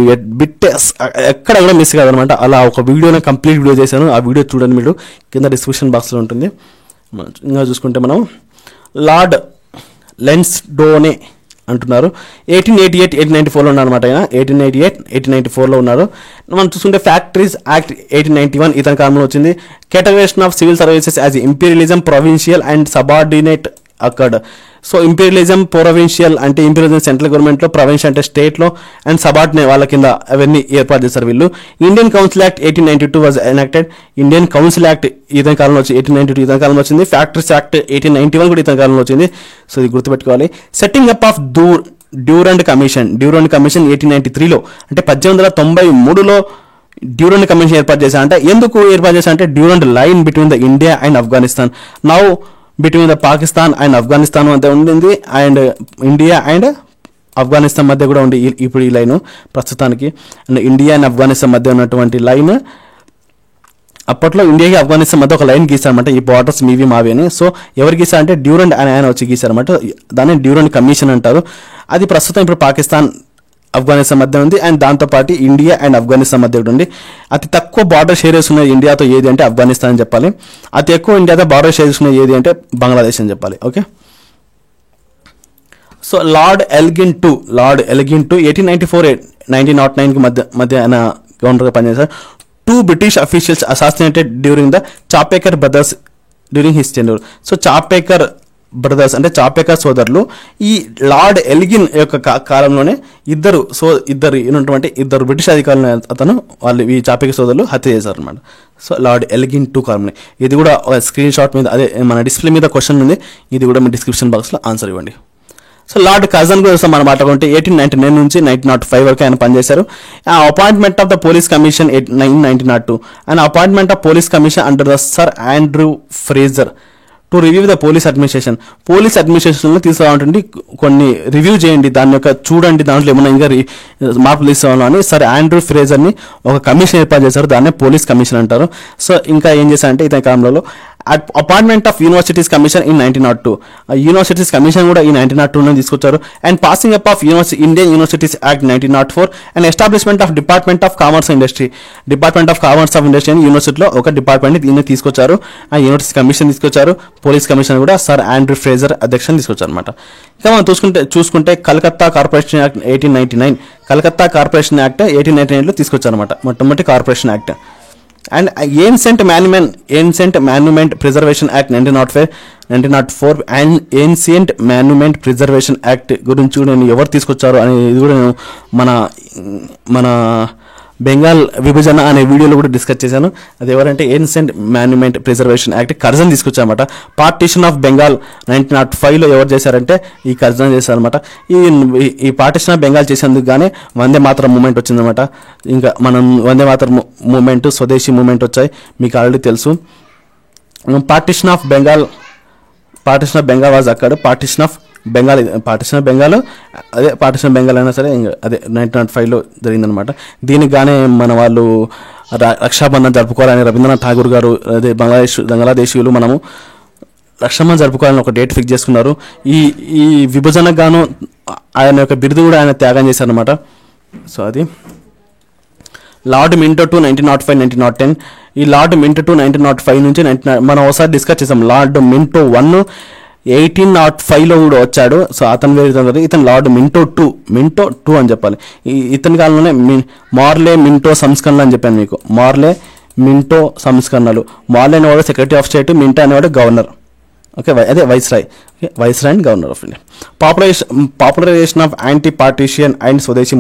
ఎక్కడ కూడా మిస్ కాదనమాట. అలా ఒక వీడియోనే కంప్లీట్ వీడియో చేశాను. ఆ వీడియో చూడండి, మీరు కింద డిస్క్రిప్షన్ బాక్స్లో ఉంటుంది. ఇంకా చూసుకుంటే మనం లార్డ్ అంటున్నారు. 1888 1894లో ఉన్నారన్నమాట. ఆయన 1888 1894లో ఉన్నారు. మనం చూసుకుంటే ఫ్యాక్టరీస్ యాక్ట్ 1891 ఇతని కాలంలో వచ్చింది. Categorisation of civil services as imperialism, provincial and subordinate అక్కడ. సో ఇంపీరియలిజం ప్రొవిన్షియల్ అంటే ఇంపీరియలిజం సెంట్రల్ గవర్నమెంట్లో, ప్రొవిన్షియల్ అంటే స్టేట్లో, అండ్ సబార్డినేట్ వాళ్ళ కింద అవన్నీ ఏర్పాటు చేశారు వీళ్ళు. Indian council act 1892 was enacted. Indian council act ఇతని కాలంలో వచ్చి 1892 ఇతని కాలంలో వచ్చింది. ఫ్యాక్టరీస్ యాక్ట్ 1891 కూడా ఇతని కాలంలో వచ్చింది. సో ఇది గుర్తుపెట్టుకోవాలి. సెట్టింగ్ అప్ ఆఫ్ డ్యూరండ్ కమిషన్ 1893లో అంటే 1893లో డ్యూరండ్ కమిషన్ ఏర్పాటు చేశా. అంటే ఎందుకు ఏర్పాటు చేశా అంటే Durand line between the India and Afghanistan. Now between the Pakistan and Afghanistan మధ్య ఉండింది, అండ్ ఇండియా అండ్ ఆఫ్ఘనిస్తాన్ మధ్య కూడా ఉంది ఇప్పుడు ఈ లైన్ ప్రస్తుతానికి. అండ్ ఇండియా అండ్ ఆఫ్ఘనిస్తాన్ మధ్య ఉన్నటువంటి లైన్ అప్పట్లో ఇండియాకి ఆఫ్ఘనిస్తాన్ మధ్య ఒక లైన్ గీశారన్నమాట. ఈ బార్డర్స్ మీవి మావి అని. సో ఎవరు గీశారు అంటే డ్యూరండ్ అని ఆయన వచ్చి గీశారన్నమాట. దాన్ని డ్యూరండ్ కమిషన్ అంటారు. అది ప్రస్తుతం ఇప్పుడు పాకిస్తాన్ ఆఫ్ఘనిస్తాన్ మధ్య ఉంది, అండ్ దాంతోపాటు ఇండియా అండ్ ఆఫ్ఘనిస్తాన్ మధ్య కూడా ఉంది. అతి తక్కువ బార్డర్ షేర్స్ ఉన్న ఇండియాతో ఏది అంటే ఆఫ్ఘనిస్తాన్ అని చెప్పాలి. అతి ఎక్కువ ఇండియాతో బార్డర్ షేర్స్ ఉన్న ఏది అంటే బంగ్లాదేశ్ అని చెప్పాలి. Okay. So Lord Elgin two 1894-1909 మధ్య ఆయన గవర్నర్గా పనిచేశారు. 2 British officials assassinated during the Chapekar brothers during his tenure. So Chapekar brothers అంటే చాపేకర్ సోదరులు ఈ లార్డ్ ఎల్గిన్ యొక్క కాలంలోనే ఇద్దరు ఉన్నటువంటి ఇద్దరు బ్రిటిష్ అధికారులను అతను వాళ్ళు ఈ చాపేకర్ సోదరులు హత్య చేశారు అనమాట. సో లార్డ్ ఎల్గిన్ 2 కాలంలో. ఇది కూడా స్క్రీన్ షాట్ మీద అదే మన డిస్ప్లే మీద క్వశ్చన్ ఉంది. ఇది కూడా మీ డిస్క్రిప్షన్ బాక్స్లో ఆన్సర్ ఇవ్వండి. సో లార్డ్ కర్జన్ గురించి మనం మాట్లాడుకుంటే 1899 నుంచి 1905 వరకు ఆయన పనిచేశారు. Appointment of the police commission 1902 and appointment of police commission under the Sir Andrew Fraser to review the police అడ్మినిస్ట్రేషన్లో తీసుకురావాలంటే కొన్ని రివ్యూ చేయండి, దాని యొక్క చూడండి, దాంట్లో ఏమైనా ఇంకా మార్పులు తీసుకోవాలని సర్ ఆండ్రూ ఫ్రేజర్ని ఒక కమిషన్ ఏర్పాటు చేశారు. దాన్నే పోలీస్ కమిషన్ అంటారు. సో ఇంకా ఏం చేశారంటే ఇతని కాలంలో appointment of universities commission in 1902 universities commission కూడా ఈ 1902 తీసుకొచ్చారు. And passing up of Indian universities act 1904 and establishment of department of commerce industry అని యూనివర్సిటీలో ఒక డిపార్ట్మెంట్ దీన్ని తీసుకొచ్చారు. ఆ యూనివర్సిటీ కమిషన్ తీసుకొచ్చారు. పోలీస్ కమిషన్ కూడా సర్ ఆండ్రూ ఫ్రేజర్ అధ్యక్షులు తీసుకొచ్చారు అనమాట. ఇంకా మనం చూసుకుంటే కలకత్తా కార్పొరేషన్ యాక్ట్ 1899లో తీసుకొచ్చారనమాట మొట్టమొదటి corporation act. And ancient monument preservation act 1904 and ancient monument preservation act గురించి కూడా నేను ఎవరు తీసుకొచ్చారు అనేది కూడా నేను మన బెంగాల్ విభజన అనే వీడియోలో కూడా డిస్కస్ చేశాను. అది ఎవరంటే ancient monument preservation act Curzon తీసుకొచ్చారన్నమాట. పార్టీషన్ ఆఫ్ బెంగాల్ 1905లో ఎవరు చేశారంటే ఈ కర్జన్ చేశారనమాట. ఈ పార్టీషన్ ఆఫ్ బెంగాల్ చేసేందుకు గానే వందే మాతరం మూమెంట్ వచ్చిందనమాట. ఇంకా మనం వందే మాతరం మూమెంట్, స్వదేశీ మూమెంట్ వచ్చాయి, మీకు ఆల్రెడీ తెలుసు. పార్టీషన్ ఆఫ్ బెంగాల్ వాజ్ అక్కడ పార్టీషన్ ఆఫ్ బెంగాల్ అయినా సరే అదే 1905లో జరిగిందనమాట. దీనికి గానే మన వాళ్ళు రక్షాబంధన్ జరుపుకోవాలని రవీంద్రనాథ్ ఠాగూర్ గారు అదే బంగ్లాదేశీయులు మనము రక్షాబంధన్ జరుపుకోవాలని ఒక డేట్ ఫిక్స్ చేసుకున్నారు. ఈ విభజనకు గాను ఆయన యొక్క బిరుదు కూడా ఆయన త్యాగం చేశారనమాట. సో అది లార్డ్ మింటో టు 1905-1910 ఈ లార్డ్ మింటో టు 1905 నుంచి మనం ఒకసారి డిస్కస్ చేసాం. లార్డ్ మింటో 1 1805లో కూడా వచ్చాడు. సో అతను వేరే ఇతను లార్డ్ మింటో టూ అని చెప్పాలి. ఇతని కాలంలోనే మార్లే మింటో సంస్కరణలు అని చెప్పాను మీకు. మార్లే మింటో సంస్కరణలు. మార్లే అనేవాడు సెక్రటరీ ఆఫ్ స్టేట్, మింటో అనేవాడు గవర్నర్. ఓకే, అదే viceroy and governor of India. Popularisation of anti partition and స్వదేశీ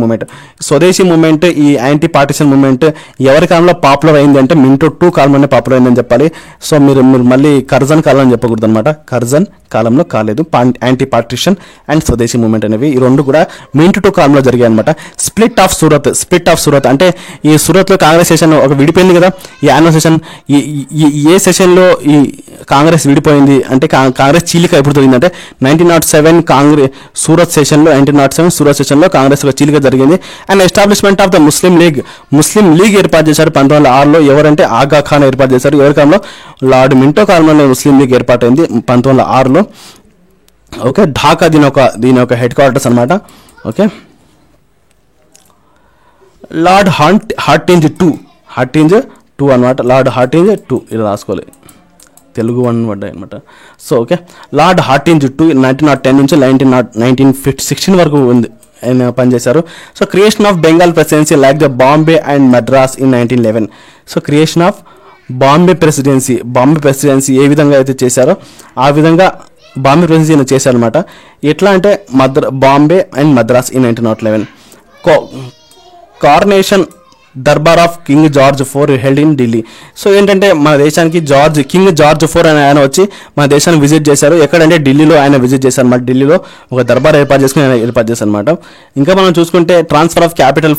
మూమెంట్ ఈ యాంటీ పార్టీషన్ మూమెంట్ ఎవరి కాలంలో పాపులర్ అయింది అంటే మింటో 2 కాలంలోనే పాపులర్ అయిందని చెప్పాలి. సో మీరు మళ్ళీ కర్జన్ కాలం అని చెప్పకూడదు అనమాట. కర్జన్ కాలంలో కాలేదు. యాంటీ పార్టీషన్ అండ్ స్వదేశీ మూమెంట్ అనేవి ఈ రెండు కూడా మింటో 2 కాలంలో జరిగాయి అనమాట. స్ప్లిట్ ఆఫ్ సూరత్ అంటే ఈ సూరత్లో కాంగ్రెస్ సెషన్ ఒక విడిపోయింది కదా. ఈ యాన్యువల్ సెషన్ ఏ సెషన్లో ఈ కాంగ్రెస్ విడిపోయింది అంటే కాంగ్రెస్ చీలిక ఎప్పుడు జరిగిందంటే 1907 సూరత్ సెషన్లో కాంగ్రెస్ ఒక చీలిక జరిగింది. And establishment of the Muslim league ఏర్పాటు చేశారు 1906లో. ఎవరంటే ఆగా ఖాన్ ఏర్పాటు చేశారు. ఎవరి కాలంలో? లార్డ్ మింటో కాలంలో ముస్లిం లీగ్ ఏర్పాటైంది 1906లో. ఓకే, ఢాకా దీని ఒక హెడ్ క్వార్టర్స్ అనమాట. ఓకే, లార్డ్ హార్టింజ్ టూ అనమాట. లార్డ్ హార్టింజ్ 2 ఇలా రాసుకోవాలి. తెలుగు వన్ పడ్డాయి అనమాట. So okay, Lord Hardinge two 1910 నుంచి 1916 వరకు ఉంది ఆయన పనిచేశారు. So creation of Bengal presidency like the Bombay and Madras in 1911. So creation of Bombay presidency ఏ విధంగా అయితే చేశారో ఆ విధంగా బాంబే ప్రెసిడెన్సీ చేశారనమాట. ఎట్లా అంటే Bombay and Madras in 1911. Carnation Darbar of king George IV held in Delhi. So ఏంటంటే మన దేశానికి కింగ్ జార్జ్ IV అని ఆయన వచ్చి మన దేశాన్ని విజిట్ చేశారు. ఎక్కడంటే ఢిల్లీలో ఆయన విజిట్ చేశారు అనమాట. ఢిల్లీలో ఒక దర్బార్ ఏర్పాటు చేసుకుని ఆయన ఏర్పాటు చేశారు అనమాట. ఇంకా మనం చూసుకుంటే transfer of capital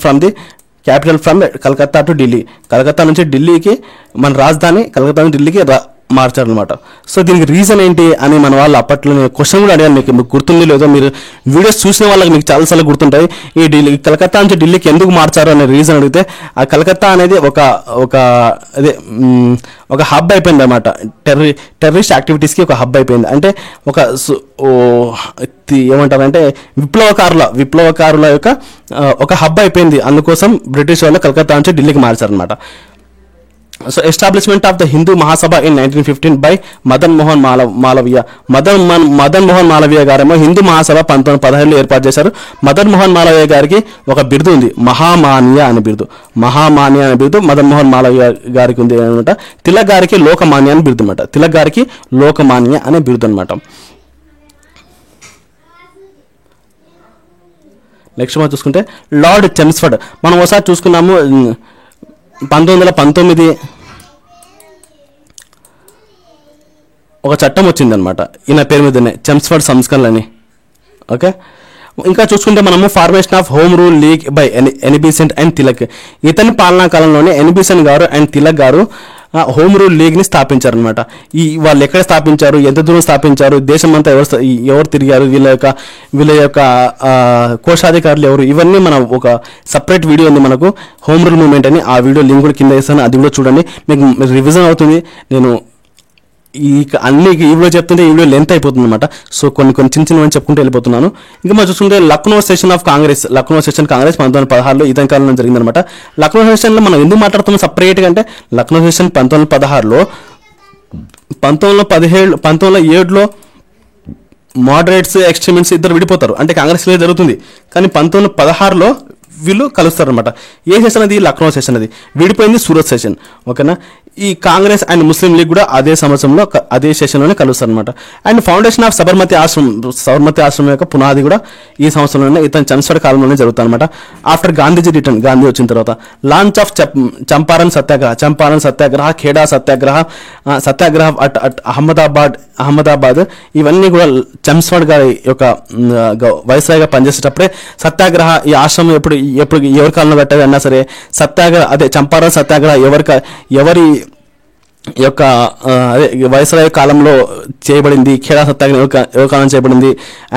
from Calcutta to Delhi. Calcutta నుంచి ఢిల్లీకి మన రాజధాని కలకత్తా నుంచి ఢిల్లీకి మార్చారనమాట. సో దీనికి రీజన్ ఏంటి అని మన వాళ్ళు అప్పట్లో నేను క్వశ్చన్ కూడా అడిగాను, మీకు గుర్తుంది లేదో, మీరు వీడియోస్ చూసిన వాళ్ళకి మీకు చాలాసార్లు గుర్తుంటాయి. ఈ కలకత్తా నుంచి ఢిల్లీకి ఎందుకు మార్చారు అనే రీజన్ అడిగితే, ఆ కలకత్తా అనేది ఒక హబ్ అయిపోయింది అనమాట. టెర్రరిస్ట్ యాక్టివిటీస్కి ఒక హబ్ అయిపోయింది. అంటే ఏమంటారంటే విప్లవకారుల యొక్క ఒక హబ్ అయిపోయింది. అందుకోసం బ్రిటిష్ వాళ్ళు కలకత్తా నుంచి ఢిల్లీకి మార్చారనమాట. So establishment of the Hindu Mahasabha in 1915 by Madan Mohan Malaviya. Madan Mohan Malaviya గారేమో హిందూ మహాసభ 1917లో ఏర్పాటు చేశారు. మదన్ మోహన్ మాలవీయ గారికి ఒక బిరుదు ఉంది, మహామాన్య అనే బిరుదు. మదన్ మోహన్ మాలవీయ గారికి ఉంది అనమాట. తిలక్ గారికి లోకమాన్య అని బిరుదు అనమాట. అనే బిరుదు అనమాట. నెక్స్ట్ మనం చూసుకుంటే లార్డ్ చెమ్స్ఫర్డ్. మనం ఒకసారి చూసుకున్నాము 1919 ఒక చట్టం వచ్చిందనమాట ఈయన పేరు మీదనే, చెమ్స్ఫర్డ్ సంస్కరణలని. ఓకే, ఇంకా చూసుకుంటే మనము formation of home rule league by Annie Besant and Tilak. ఇతని పాలనా కాలంలోనే ఎన్బిసెంట్ గారు అండ్ తిలక్ గారు హోమ్ రూల్ లీగ్ని స్థాపించారనమాట. వాళ్ళు ఎక్కడ స్థాపించారు, ఎంత దూరం స్థాపించారు, దేశం అంతా ఎవరు తిరిగారు, వీళ్ళ యొక్క కోశాధికారులు ఎవరు, ఇవన్నీ మనం ఒక సపరేట్ వీడియో ఉంది మనకు, హోమ్ రూల్ మూవ్మెంట్ అని. ఆ వీడియో లింక్ కూడా కింద ఇస్తాను, అది కూడా చూడండి, మీకు రివిజన్ అవుతుంది. నేను అన్ని ఈ వీడియో చెప్తుంటే ఈ వీడియో లెంత్ అయిపోతుంది అనమాట. సో కొన్ని చిన్న చెప్పుకుంటూ వెళ్ళిపోతున్నాను. ఇంకా మనం చూసుకుంటే లక్నో సెషన్ కాంగ్రెస్ 1916లో ఇతని కాలంలో జరిగిందనమాట. లక్నో సెషన్లో మనం ఎందుకు మాట్లాడుతున్నాం సపరేట్గా అంటే, లక్నో సెషన్ 1916లో 1917లో మోడరేట్స్ ఎక్స్ట్రీమిస్ట్స్ ఇద్దరు విడిపోతారు, అంటే కాంగ్రెస్ జరుగుతుంది. కానీ 1916లో వీళ్ళు కలుస్తారు అనమాట. ఏ సెషన్ అది? లక్నో సెషన్. అది విడిపోయింది సూరత్ సెషన్. ఓకేనా, ఈ కాంగ్రెస్ అండ్ ముస్లిం లీగ్ కూడా అదే సంవత్సరంలో అదే సెషన్లోనే కలుస్తారు అనమాట. అండ్ ఫౌండేషన్ ఆఫ్ సబర్మతి ఆశ్రమం యొక్క పునాది కూడా ఈ సంవత్సరంలోనే ఇతని చెమ్స్ఫర్డ్ కాలంలోనే జరుగుతుంది అనమాట. ఆఫ్టర్ గాంధీ వచ్చిన తర్వాత launch of Champaran Satyagraha, Kheda Satyagraha at Ahmedabad ఇవన్నీ కూడా చెమ్స్ఫర్డ్ గారి యొక్క వైస్రాయ్గా పనిచేసేటప్పుడే సత్యాగ్రహ ఈ ఆశ్రమం ఎప్పుడు ఎవరి కాలంలో పెట్టాలి అన్నా సరే, చంపారన్ సత్యాగ్రహ ఎవరి యొక్క వైస్రాయ్ కాలంలో చేయబడింది, ఖేడా సత్యాగ్రహం ఎవరి కాలం చేయబడింది,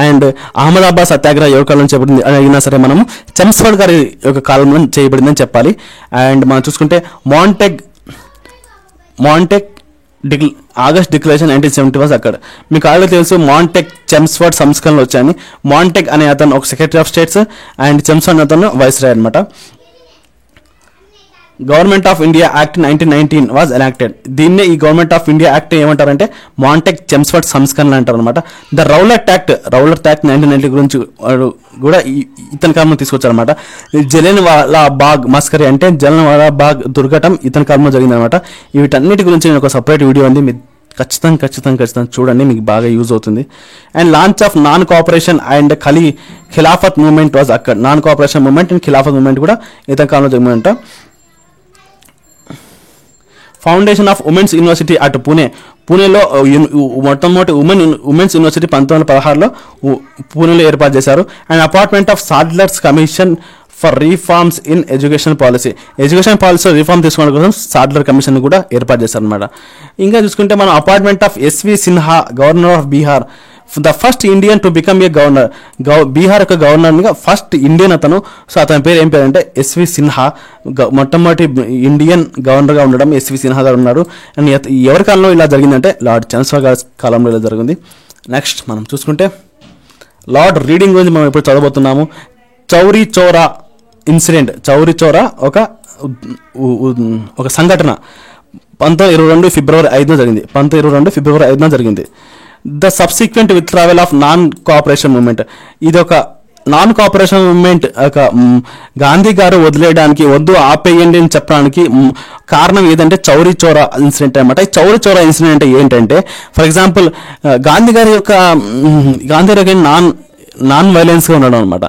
అండ్ అహ్మదాబాద్ సత్యాగ్రహం ఎవరి కాలంలో చేయబడింది అని అయినా సరే మనము చెమ్స్ఫర్డ్ గారి యొక్క కాలంలో చేయబడిందని చెప్పాలి. అండ్ మనం చూసుకుంటే మాంటెగ్ ఆగస్ట్ డిక్లరేషన్ 1970 అక్కడ మీకు ఆల్రెడీ తెలుసు. మాంటెగ్ చెమ్స్ఫర్డ్ సంస్కరణలు వచ్చాయని. మాంటెగ్ అనే అతను ఒక secretary of states and Chelmsford అతను వైస్రాయ్ అనమాట. Government of India act 1919 was enacted. దీన్నే ఈ గవర్నమెంట్ ఆఫ్ ఇండియా యాక్ట్ ఏమంటారంటే మాంటెగ్ చెమ్స్ఫర్డ్ సంస్కరణలు అంటారు అనమాట. ద రౌలట్ యాక్ట్ 1990 గురించి కూడా ఇతని కాలంలో తీసుకొచ్చారనమాట. జలియన్వాలా బాగ్ మస్కరీ అంటే జలియన్వాలా బాగ్ దుర్ఘటన ఇతని కాలంలో జరిగిందనమాట. వీటన్నిటి గురించి నేను ఒక సపరేట్ వీడియో ఉంది, మీరు ఖచ్చితంగా చూడండి, మీకు బాగా యూజ్ అవుతుంది. And launch of non cooperation and Khilafat movement was అక్కడ. Non cooperation movement and Khilafat movement కూడా ఇతని కాలంలో జరిగిందంట. ఫౌండేషన్ ఆఫ్ ఉమెన్స్ యూనివర్సిటీ అటు పూణేలో మొట్టమొదటి ఉమెన్స్ యూనివర్సిటీ 1916లో పూణేలో ఏర్పాటు చేశారు. And appointment of Sadler's commission for reforms in education policy reform తీసుకోవడం కోసం సాడ్లర్ కమిషన్ కూడా ఏర్పాటు చేశారు అనమాట. ఇంకా చూసుకుంటే మనం apartment of SV Sinha governor of Bihar, the first Indian to become a governor. Bihar యొక్క గవర్నర్గా ఫస్ట్ ఇండియన్ అతను. సో అతని పేరు ఏం పేరు అంటే ఎస్వి సిన్హా. మొట్టమొదటి ఇండియన్ గవర్నర్గా ఉండడం ఎస్వి సిన్హా గారు ఉన్నారు. అండ్ ఎవరి కాలంలో ఇలా జరిగిందంటే లార్డ్ చెమ్స్ఫర్డ్ గారి కాలంలో ఇలా జరిగింది. నెక్స్ట్ మనం చూసుకుంటే లార్డ్ రీడింగ్ గురించి మనం ఇప్పుడు చదవబోతున్నాము. చౌరీ చౌరా ఇన్సిడెంట్. చౌరీ చౌరా ఒక సంఘటన 1922 ఫిబ్రవరి 5న జరిగింది. 1922 ఫిబ్రవరి 5న జరిగింది. The subsequent with travel of non cooperation movement, ఇది ఒక నాన్ కోఆపరేషన్ మూవ్మెంట్, ఒక గాంధీ గారు వదిలేయడానికి, వద్దు ఆపేయండి అని చెప్పడానికి కారణం ఏదంటే చౌరీ చౌరా ఇన్సిడెంట్ అనమాట. ఈ చౌరీ చౌరా ఇన్సిడెంట్ అంటే ఏంటంటే, ఫర్ ఎగ్జాంపుల్ గాంధీ గారి నాన్ వైలెన్స్గా ఉండడం అనమాట.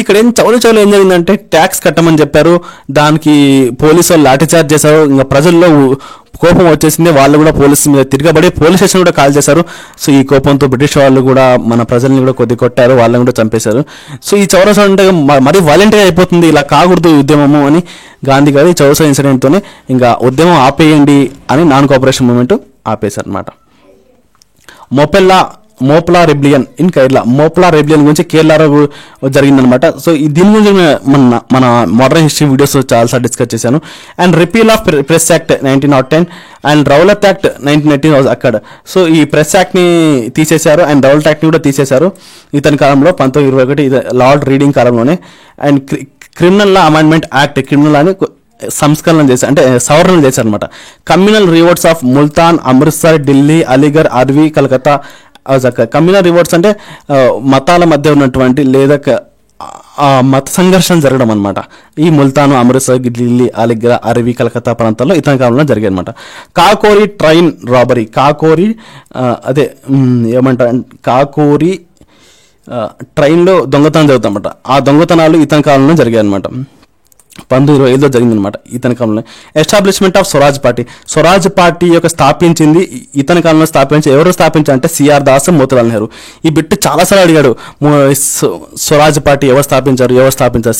ఇక్కడ చౌరీ చౌరా ఏం జరిగిందంటే, ట్యాక్స్ కట్టమని చెప్పారు, దానికి పోలీసు వాళ్ళు లాఠీచార్జ్ చేశారు. ఇంకా ప్రజల్లో కోపం వచ్చేసింది, వాళ్ళు కూడా పోలీసు మీద తిరగబడి పోలీస్ స్టేషన్ కూడా కాల్ చేశారు. సో ఈ కోపంతో బ్రిటిష్ వాళ్ళు కూడా మన ప్రజల్ని కూడా కొద్ది కొట్టారు, వాళ్ళని కూడా చంపేశారు. సో ఈ చౌరసా అంటే మరీ వైలెంట్గా అయిపోతుంది, ఇలా కాకూడదు ఉద్యమము అని గాంధీ గారు ఈ చౌరసా ఇన్సిడెంట్తోనే ఇంకా ఉద్యమం ఆపేయండి అని నాన్ కోఆపరేషన్ మూవ్మెంట్ ఆపేశారు అనమాట. మోప్లా రెబ్లియన్ ఇన్ కేరళ, మోప్లా రెబ్లియన్ గురించి కేరళలో జరిగిందనమాట. సో దీని గురించి మన మోడర్న్ హిస్టరీ వీడియోస్ చాలాసార్లు డిస్కస్ చేశాను. And repeal of press act 1910 and Rowlatt act 1918 అక్కడ. సో ఈ ప్రెస్ యాక్ట్ని తీసేశారు అండ్ రౌలట్ యాక్ట్ని కూడా తీసేశారు ఇతని కాలంలో 1921 లార్డ్ రీడింగ్ కాలంలోనే. And criminal law amendment act, criminal అని సంస్కరణ చేశారు, అంటే సవరణ చేశారు అనమాట. Communal revolts of Multan, Amritsar, Delhi, Aligarh, Arvi, Calcutta. Communal revolts అంటే మతాల మధ్య ఉన్నటువంటి లేదా మత సంఘర్షణ జరగడం అనమాట. ఈ ముల్తాను, అమృత్సర్, ఢిల్లీ, అలీగఢ్, అరవి, కలకత్తా ప్రాంతాల్లో ఇతని కాలంలో జరిగాయి అనమాట. కాకోరి ట్రైన్ రాబరీ, కాకోరి ట్రైన్లో దొంగతనం జరుగుతామన్నమాట. ఆ దొంగతనాలు ఇతని కాలంలో జరిగాయి అనమాట. 1925లో జరిగిందనమాట ఇతని కాలంలో. ఎస్టాబ్లిష్మెంట్ ఆఫ్ స్వరాజ్ పార్టీ యొక్క స్థాపించింది ఇతని కాలంలో ఎవరు స్థాపించారంటే సిఆర్ దాస్, మోతీలాల్ నెహ్రూ. ఈ బిట్ చాలాసార్లు అడిగాడు, స్వరాజ్ పార్టీ ఎవరు స్థాపించారు?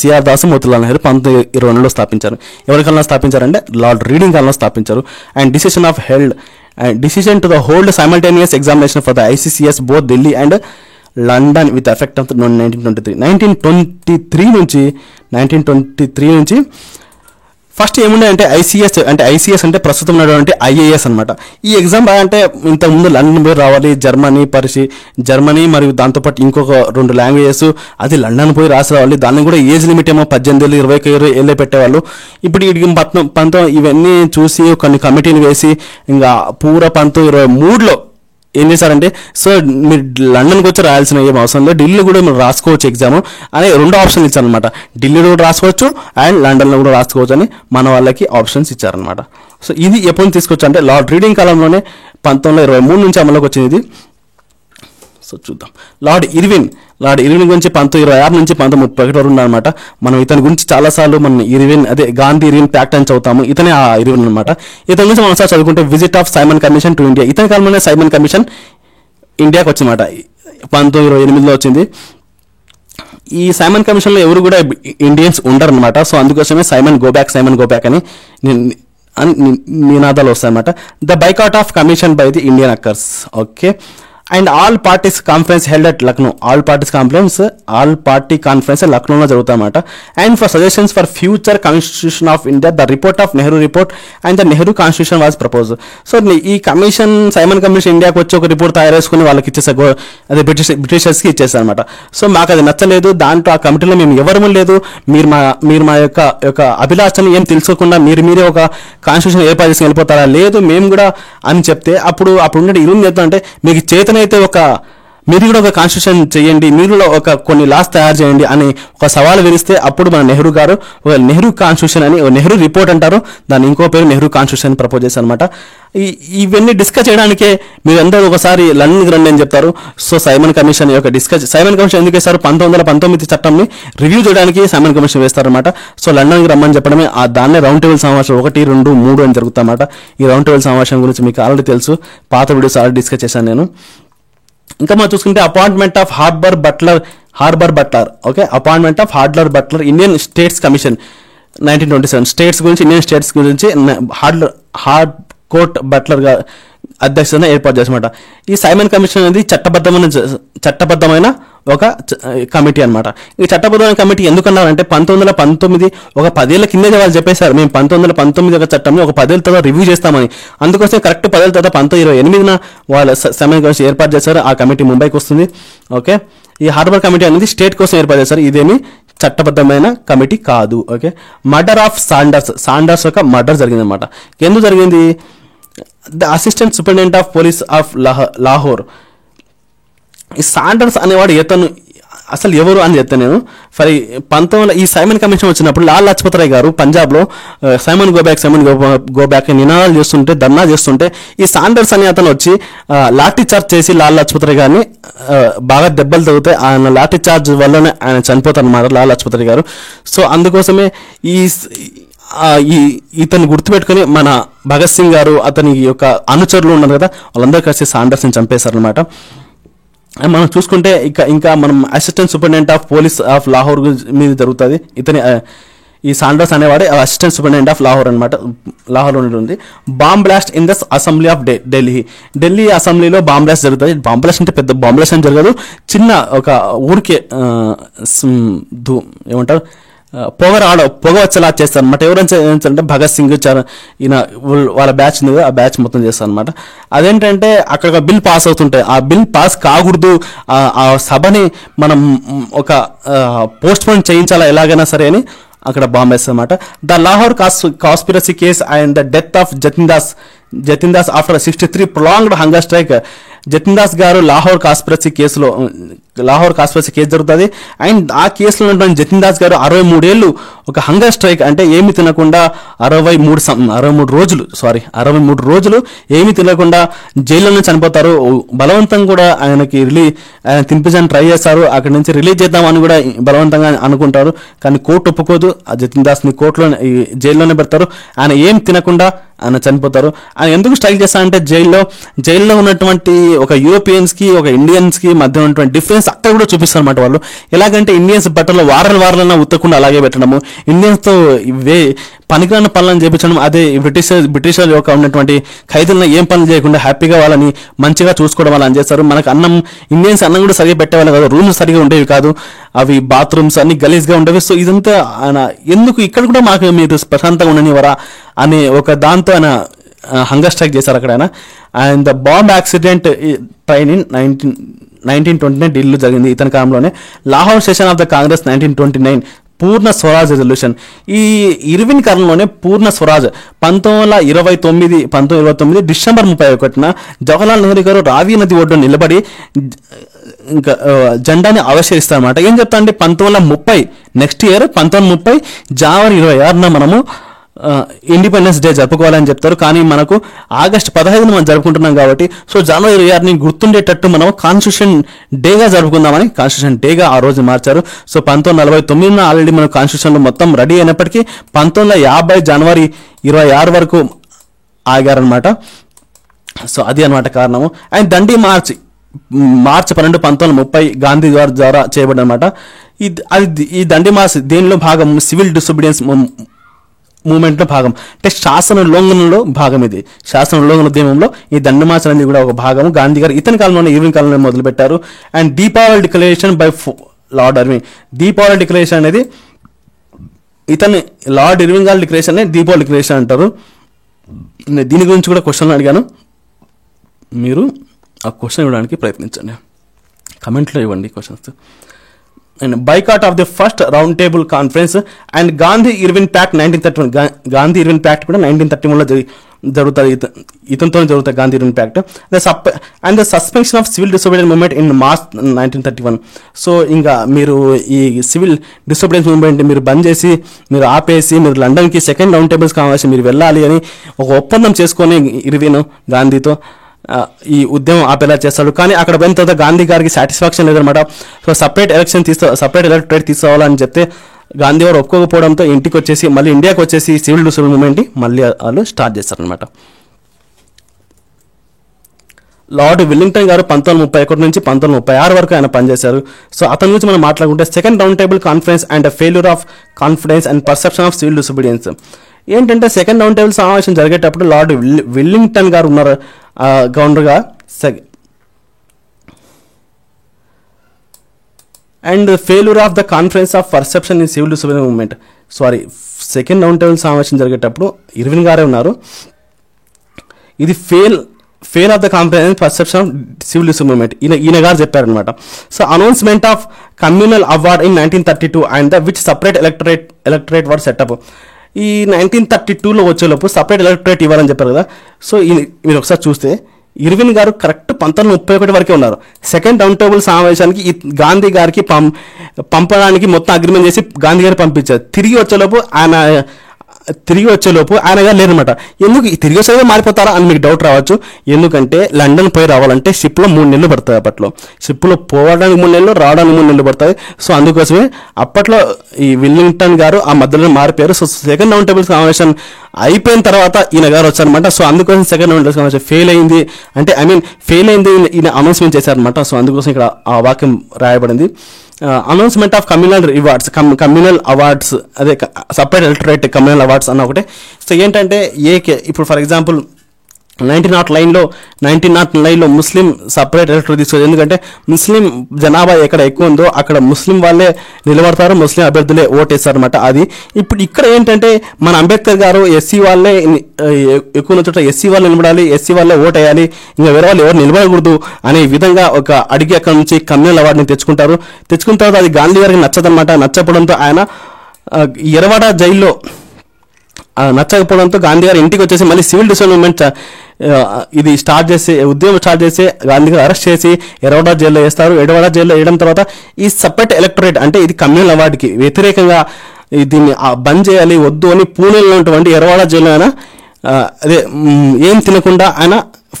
సిఆర్ దాస్, మోతీలాల్ నెహ్రూ 1922లో స్థాపించారు. ఎవరి కాలంలో స్థాపించారంటే లార్డ్ రీడింగ్ కాలంలో స్థాపించారు. And decision to the hold simultaneous examination for the ICCS both Delhi and London with effect of 1923 నుంచి ఫస్ట్ ఏముండే అంటే ఐసీఎస్ అంటే ప్రస్తుతం ఉన్నటువంటి IAS అనమాట. ఈ ఎగ్జామ్ అంటే ఇంతకుముందు లండన్ పోయి రావాలి, జర్మనీ మరియు దాంతోపాటు ఇంకొక 2 లాంగ్వేజెస్, అది లండన్ పోయి రాసి రావాలి. దాన్ని కూడా ఏజ్ లిమిట్ ఏమో 18 ఏళ్ళు 21 ఏళ్ళే పెట్టేవాళ్ళు. ఇప్పుడు వీటికి 19 ఇవన్నీ చూసి కొన్ని కమిటీలు వేసి ఇంకా పూర 1923లో ఏం చేశారంటే, సో మీరు లండన్కి వచ్చి రాయాల్సిన ఏం అవసరం లేదు, ఢిల్లీ కూడా మీరు రాసుకోవచ్చు ఎగ్జామ్ అని 2 ఆప్షన్లు ఇచ్చారనమాట. ఢిల్లీలో కూడా రాసుకోవచ్చు అండ్ లండన్లో కూడా రాసుకోవచ్చు అని మన వాళ్ళకి ఆప్షన్స్ ఇచ్చారనమాట. సో ఇది ఎప్పుడు తీసుకొచ్చు అంటే లార్డ్ రీడింగ్ కాలంలోనే 1923 నుంచి అమలుకి వచ్చింది ఇది. సో చూద్దాం. లార్డ్ ఇర్విన్ గురించి 1926 నుంచి 1931 వరకు ఉన్నారనమాట. మనం ఇతని గురించి చాలాసార్లు గాంధీ ఇర్విన్ ప్యాక్ట్ అని చదువుతాము. ఇతనే ఆ ఇర్విన్ అనమాట. ఇతని గురించి మనం సార్ చదువుకుంటే visit of Simon commission to India, ఇతని కాలంలోనే సైమన్ కమిషన్ ఇండియాకి వచ్చిందన్నమాట. 1928లో వచ్చింది. ఈ సైమన్ కమిషన్లో ఎవరు కూడా ఇండియన్స్ ఉండరు అనమాట. సో అందుకోసమే సైమన్ గో బ్యాక్ అని నినాదాలు వస్తాయన్నమాట. The boycott of commission by the Indian ackers. Okay. And all party conference లక్నోలో జరుగుతాయన్నమాట. And for suggestions for future constitution of India, the report of Nehru report and the Nehru constitution was propose. So ఈ Simon commission ఇండియాకి వచ్చి ఒక report తయారు చేసుకుని వాళ్ళకి ఇచ్చేసారు, అదే బ్రిటిషర్స్కి ఇచ్చేసారు అనమాట. సో మాకు అది నచ్చలేదు, దాంట్లో ఆ కమిటీలో మేము ఎవరము లేదు, మీరు మా యొక్క అభిలాషని ఏం తెలుసుకోకుండా మీరే ఒక కాన్స్టిట్యూషన్ ఏర్పాటు చేసుకుని వెళ్ళిపోతారా? లేదు మేము కూడా అని చెప్తే అప్పుడు ఉండే ఇరువు చెప్తా అంటే, మీకు చేతనైతే మీరు కూడా ఒక కాన్స్టిట్యూషన్ చేయండి, మీరు కొన్ని లాస్ తయారు చేయండి అని ఒక సవాల్ విరిస్తే అప్పుడు మన నెహ్రూ గారు ఒక నెహ్రూ కాన్స్టిట్యూషన్ అని, నెహ్రూ రిపోర్ట్ అంటారు, దాని ఇంకో పేరు నెహ్రూ కాన్స్టిట్యూషన్ ప్రపోజ్ చేశారు అనమాట. ఇవన్నీ డిస్కస్ చేయడానికే మీరు అందరూ ఒకసారి లండన్కి రండి అని చెప్తారు. సో సైమన్ కమిషన్ ఎందుకు వేస్తారు? 1919 చట్టంని రివ్యూ చేయడానికి సైమన్ కమిషన్ వేస్తారనమాట. సో లండన్కి రమ్మని చెప్పడమే దాన్నే రౌండ్ టేబుల్ సమావేశం 1, 2, 3 అని జరుగుతాయన్నమాట. ఈ రౌండ్ టేబుల్ సమావేశం గురించి మీకు ఆల్రెడీ తెలుసు, పాత వీడియోస్ ఆల్రెడీ డిస్కస్ చేశాను నేను. ఇంకా మనం చూసుకుంటే appointment of Harbour Butler. Okay, appointment of Harbour Butler Indian States Commission 1927. States గురించి, ఇండియన్ స్టేట్స్ గురించి హార్డ్ కోర్ట్ బట్లర్ అధ్యక్షతన ఏర్పాటు చేసినమాట. ఈ సైమన్ కమిషన్ అనేది చట్టబద్ధమైన ఒక కమిటీ అనమాట. ఈ చట్టబద్ధమైన కమిటీ ఎందుకన్నారంటే 1919 ఒక 10 ఏళ్ల కిందే వాళ్ళు చెప్పేశారు, మేము 1919 ఒక చట్టంని ఒక 10 ఏళ్ళ తర్వాత రివ్యూ చేస్తామని. అందుకోసం కరెక్ట్ 10 ఏళ్ళ తర్వాత 1928 వాళ్ళ సైమన్ కమిషన్ ఏర్పాటు చేశారు. ఆ కమిటీ ముంబైకి వస్తుంది. ఓకే, ఈ హార్బర్ కమిటీ అనేది స్టేట్ కోసం ఏర్పాటు చేశారు, ఇదేమి చట్టబద్ధమైన కమిటీ కాదు. ఓకే, మర్డర్ ఆఫ్ సాండర్స్ యొక్క మర్డర్ జరిగింది అనమాట. ఎందుకు జరిగింది? The assistant superintendent of police of Lahore. ఈ సాండర్స్ అనేవాడు అసలు ఎవరు అని చెప్తాను నేను. ఫరీ 19 ఈ సైమన్ కమిషన్ వచ్చినప్పుడు లాల్ లజపత్ రాయ్ గారు పంజాబ్లో సైమన్ గో బ్యాక్ నినాదాలు చేస్తుంటే, ధర్నా చేస్తుంటే, ఈ సాండర్స్ అనే అతను వచ్చి లాఠీ చార్జ్ చేసి లాల్ లజపత్ రాయ్ గారిని బాగా దెబ్బలు తగ్గుతాయి. ఆయన లాఠీ చార్జ్ వల్లనే ఆయన చనిపోతారు అన్నమాట, లాల్ లజపత్ రాయ్ గారు. సో అందుకోసమే ఇతన్ని గుర్తుపెట్టుకుని మన భగత్ సింగ్ గారు, అతని యొక్క అనుచరులు ఉన్నారు కదా, వాళ్ళందరూ కలిసి సాండర్స్ని చంపేశారనమాట. మనం చూసుకుంటే ఇంకా మనం assistant superintendent of police of Lahore మీద జరుగుతుంది. ఈ సాండర్స్ అనేవాడు అసిస్టెంట్ సూపరింటెండెంట్ ఆఫ్ లాహోర్ అనమాట, లాహోర్ ఉంది. Bomb blast in the assembly of Delhi అసెంబ్లీలో బాంబ్ బ్లాస్ట్ జరుగుతుంది. బాంబ్ బ్లాస్ట్ అంటే పెద్ద బాంబ్ బ్లాస్ట్ అని జరగదు, చిన్న ఒక ఊరికే ఏమంటారు పొగ వచ్చేలా చేస్తారు అనమాట. ఎవరంటే భగత్ సింగ్ ఈయన వాళ్ళ బ్యాచ్ ఉంది కదా, ఆ బ్యాచ్ మొత్తం చేస్తారు అనమాట. అదేంటంటే అక్కడ బిల్ పాస్ అవుతుంటాయి, ఆ బిల్ పాస్ కాకూడదు, ఆ సభని మనం ఒక పోస్ట్ పోన్ చేయించాలా ఎలాగైనా సరే అని అక్కడ బాంబ్ వేస్తారు అనమాట. The Lahore conspiracy case and the death of Jatin Das after 63 prolonged hunger strike. Jatin Das గారు లాహోర్ కాన్స్పిరసీ కేసు జరుగుతుంది. అండ్ ఆ కేసులో ఉన్నటువంటి జతిన్ దాస్ గారు 63 ఏళ్ళు ఒక హంగర్ స్ట్రైక్ అంటే ఏమి తినకుండా 63 రోజులు ఏమి తినకుండా జైల్లోనే చనిపోతారు. బలవంతం కూడా ఆయన తినిపించడానికి ట్రై చేస్తారు, అక్కడి నుంచి రిలీజ్ చేద్దామని కూడా బలవంతంగా అనుకుంటారు, కానీ కోర్టు ఒప్పుకోదు. ఆ జతిన్ దాస్ని జైల్లోనే పెడతారు. ఆయన ఏం తినకుండా ఆయన చనిపోతారు. ఆయన ఎందుకు స్ట్రైక్ చేస్తారంటే జైల్లో ఉన్నటువంటి ఒక యూరోపియన్స్కి ఒక ఇండియన్స్కి మధ్య ఉన్నటువంటి డిఫరెన్స్ అక్కడ కూడా చూపిస్తారు అనమాట. వాళ్ళు ఎలాగంటే ఇండియన్స్ బట్టలు వారాలన్నా ఉత్తకుండా అలాగే పెట్టడము, ఇండియన్స్తో పనికిరాని పనులను చేయించడం, అదే బ్రిటిషర్ యొక్క ఉన్నటువంటి ఖైదీలను ఏం పనులు చేయకుండా హ్యాపీగా వాళ్ళని మంచిగా చూసుకోవడం వాళ్ళని చేస్తారు. మనకు ఇండియన్స్ అన్నం కూడా సరిగా పెట్టేవాళ్ళు కాదు, రూమ్స్ సరిగా ఉండేవి కాదు, అవి బాత్రూమ్స్ అన్ని గలీజ్గా ఉండేవి. సో ఇదంతా ఆయన ఎందుకు ఇక్కడ కూడా మాకు మీరు ప్రశాంతంగా ఉండనివరా అనే ఒక దాంతో ఆయన హంగర్ స్ట్రైక్ చేశారు అక్కడ ఆయన. And the bomb accident train in 1929 ఢిల్లీలో జరిగింది ఇతని కాలంలోనే. Lahore session of the Congress 1929 Purna Swaraj resolution. ఈ ఇర్విన్ కాలంలోనే పూర్ణ స్వరాజ్ 1929 డిసెంబర్ 31న జవహర్లాల్ నెహ్రూ గారు రావి నది ఒడ్డున నిలబడి ఇంకా జెండాని ఆవిష్కరిస్తారన్నమాట. ఏం చెప్తా అంటే 1930 నెక్స్ట్ ఇయర్ 1930 జనవరి 26న మనము ఇండిపెండెన్స్ డే జరుపుకోవాలని చెప్తారు. కానీ మనకు ఆగస్టు 15న మనం జరుపుకుంటున్నాం కాబట్టి సో జనవరి 26ని గుర్తుండేటట్టు మనం కాన్స్టిట్యూషన్ డేగా జరుపుకుందామని కాన్స్టిట్యూషన్ డేగా ఆ రోజు మార్చారు. సో 1949న ఆల్రెడీ మన కాన్స్టిట్యూషన్లో మొత్తం రెడీ అయినప్పటికీ 1950 జనవరి 26 వరకు ఆగారనమాట. సో అది అనమాట కారణము. అండ్ దండి మార్చ్ 12 1930 గాంధీ ద్వారా చేయబడ్డనమాట. ఈ దండి మార్చ్ దేనిలో భాగం? సివిల్ డిసోబీడియన్స్ మూమెంట్లో భాగం, అంటే శాసన ఉల్లంఘనలో భాగం. ఇది శాసన ఉల్లంఘన ఉద్యమంలో ఈ దండి మార్చ్ అనేది కూడా ఒక భాగం. గాంధీ గారు ఇతని కాలంలోనే ఇర్విన్ కాలంలో మొదలుపెట్టారు. And Deepavali declaration by Lord Irwin. Deepavali declaration అనేది లార్డ్ ఇర్విన్ గారి డిక్లరేషన్ దీపావళి డిక్లరేషన్ అంటారు. దీని గురించి కూడా క్వశ్చన్ అడిగాను, మీరు ఆ క్వశ్చన్ ఇవ్వడానికి ప్రయత్నించండి, కమెంట్లో ఇవ్వండి questions. And boycott of the first round table conference and Gandhi Irwin pact 1931. Gandhi Irwin pact కూడా 1931లో జరుగుతుంది, ఇతనితో జరుగుతుంది Gandhi Irwin pact. And the suspension of civil disobedience movement in March 1931. So ఇంకా మీరు ఈ సివిల్ డిసోబీడియన్స్ మూవ్మెంట్ మీరు బంద్ చేసి మీరు ఆపేసి మీరు లండన్కి సెకండ్ రౌండ్ టేబుల్స్ కావాల్సి మీరు వెళ్ళాలి అని ఒక ఒప్పందం చేసుకొని ఇర్విన్ గాంధీతో ఈ ఉద్యమం ఆపేలా చేస్తాడు. కానీ అక్కడ పోయిన తర్వాత గాంధీ గారికి సాటిస్ఫాక్షన్ లేదనమాట. సో సపరేట్ ఎలక్టరేట్ తీసుకోవాలని చెప్తే గాంధీ గారు ఒప్పుకోకపోవడంతో ఇంటికి వచ్చేసి మళ్ళీ ఇండియాకి వచ్చేసి సివిల్ డిసోబీడియన్స్ మూవ్మెంట్ని మళ్ళీ వాళ్ళు స్టార్ట్ చేస్తారనమాట. లార్డ్ విల్లింగ్టన్ గారు 1931 నుంచి 1936 వరకు ఆయన పనిచేశారు. సో అతని గురించి మనం మాట్లాడుకుంటే second round table conference and failure of confidence and perception of civil disobedience. ఏంటంటే సెకండ్ రౌండ్ టేబుల్ సమావేశం జరిగేటప్పుడు లార్డ్ విల్లింగ్టన్ గారు ఉన్నారు గవర్నర్గా. And failure of the conference of perception in civil disobedience movement. Second round table సమావేశం జరిగేటప్పుడు Irwin గారే ఉన్నారు. ఇది fail fail of the comprehensive perception of civil disobedience movement ఈయన గారు చెప్పారనమాట. So announcement of communal award in 1932 and the which separate electorate war setup. ఈ 1932లో వచ్చేలోపు సపరేట్ ఎలక్టరేట్ ఇవ్వాలని చెప్పారు కదా. సో మీరు ఒకసారి చూస్తే ఇర్విన్ గారు కరెక్ట్ 1931 వరకే ఉన్నారు. సెకండ్ రౌండ్ టేబుల్ సమావేశానికి గాంధీ గారికి పంపడానికి మొత్తం అగ్రిమెంట్ చేసి గాంధీ గారికి పంపించారు. తిరిగి వచ్చేలోపు ఆయన గారు లేరనమాట. ఎందుకు తిరిగి వచ్చేదే మారిపోతారా అని మీకు డౌట్ రావచ్చు. ఎందుకంటే లండన్ పోయి రావాలంటే షిప్లో 3 నెలలు పడుతుంది. అప్పట్లో షిప్లో పోవడానికి 3 నెలలు, రావడానికి 3 నెలలు పడుతుంది. సో అందుకోసమే అప్పట్లో ఈ విల్లింగ్టన్ గారు ఆ మధ్యలో మారిపోయారు. సో సెకండ్ రౌండ్ టేబుల్ సమావేశం అయిపోయిన తర్వాత ఈయన గారు వచ్చారనమాట. సో అందుకోసం సెకండ్ రౌండ్ టేబుల్ సమావేశం ఫెయిల్ అయింది ఈయన అనౌన్స్మెంట్ చేశారనమాట. సో అందుకోసం ఇక్కడ ఆ వాక్యం రాయబడింది. అనౌన్స్మెంట్ ఆఫ్ కమ్యూనల్ అవార్డ్స్ అదే సపరేట్ ఎలక్టరేట్ కమ్యూనల్ అవార్డ్స్ అన్న ఒకటే. సో ఏంటంటే ఇప్పుడు ఫర్ ఎగ్జాంపుల్ 1909లో ముస్లిం సపరేట్ ఎలక్టరేట్ తీసుకోవచ్చు. ఎందుకంటే ముస్లిం జనాభా ఎక్కడ ఎక్కువ ఉందో అక్కడ ముస్లిం వాళ్ళే నిలబడతారు, ముస్లిం అభ్యర్థులే ఓటేస్తారు అనమాట. అది ఇప్పుడు ఇక్కడ ఏంటంటే మన అంబేద్కర్ గారు ఎస్సీ వాళ్ళే ఎక్కువ చోట ఎస్సీ వాళ్ళు నిలబడాలి, ఎస్సీ వాళ్ళే ఓట్ వేయాలి, ఇంకా వేరే వాళ్ళు ఎవరు నిలబడకూడదు అనే విధంగా ఒక అడిగి అక్కడ నుంచి కమ్యూనల్ అవార్డుని తెచ్చుకున్న తర్వాత అది గాంధీ గారికి నచ్చదనమాట. నచ్చకపోవడంతో ఆయన ఎర్రవాడ జైల్లో నచ్చకపోవడంతో గాంధీ గారు ఇంటికి వచ్చేసి మళ్ళీ సివిల్ డిసోబిడియన్స్ మూవ్మెంట్ ఇది ఉద్యమం స్టార్ట్ చేసి గాంధీ గారు అరెస్ట్ చేసి ఎర్రవాడ జైల్లో వేస్తారు. ఎర్రవాడ జైల్లో వేయడం తర్వాత ఈ సపరేట్ ఎలక్టరేట్ అంటే ఇది కమ్యూనల్ అవార్డుకి వ్యతిరేకంగా దీన్ని బంద్ చేయాలి వద్దు అని పూణేలో ఉన్నటువంటి ఎర్రవాడ జైల్లో ఆయన ఏం తినకుండా ఆయన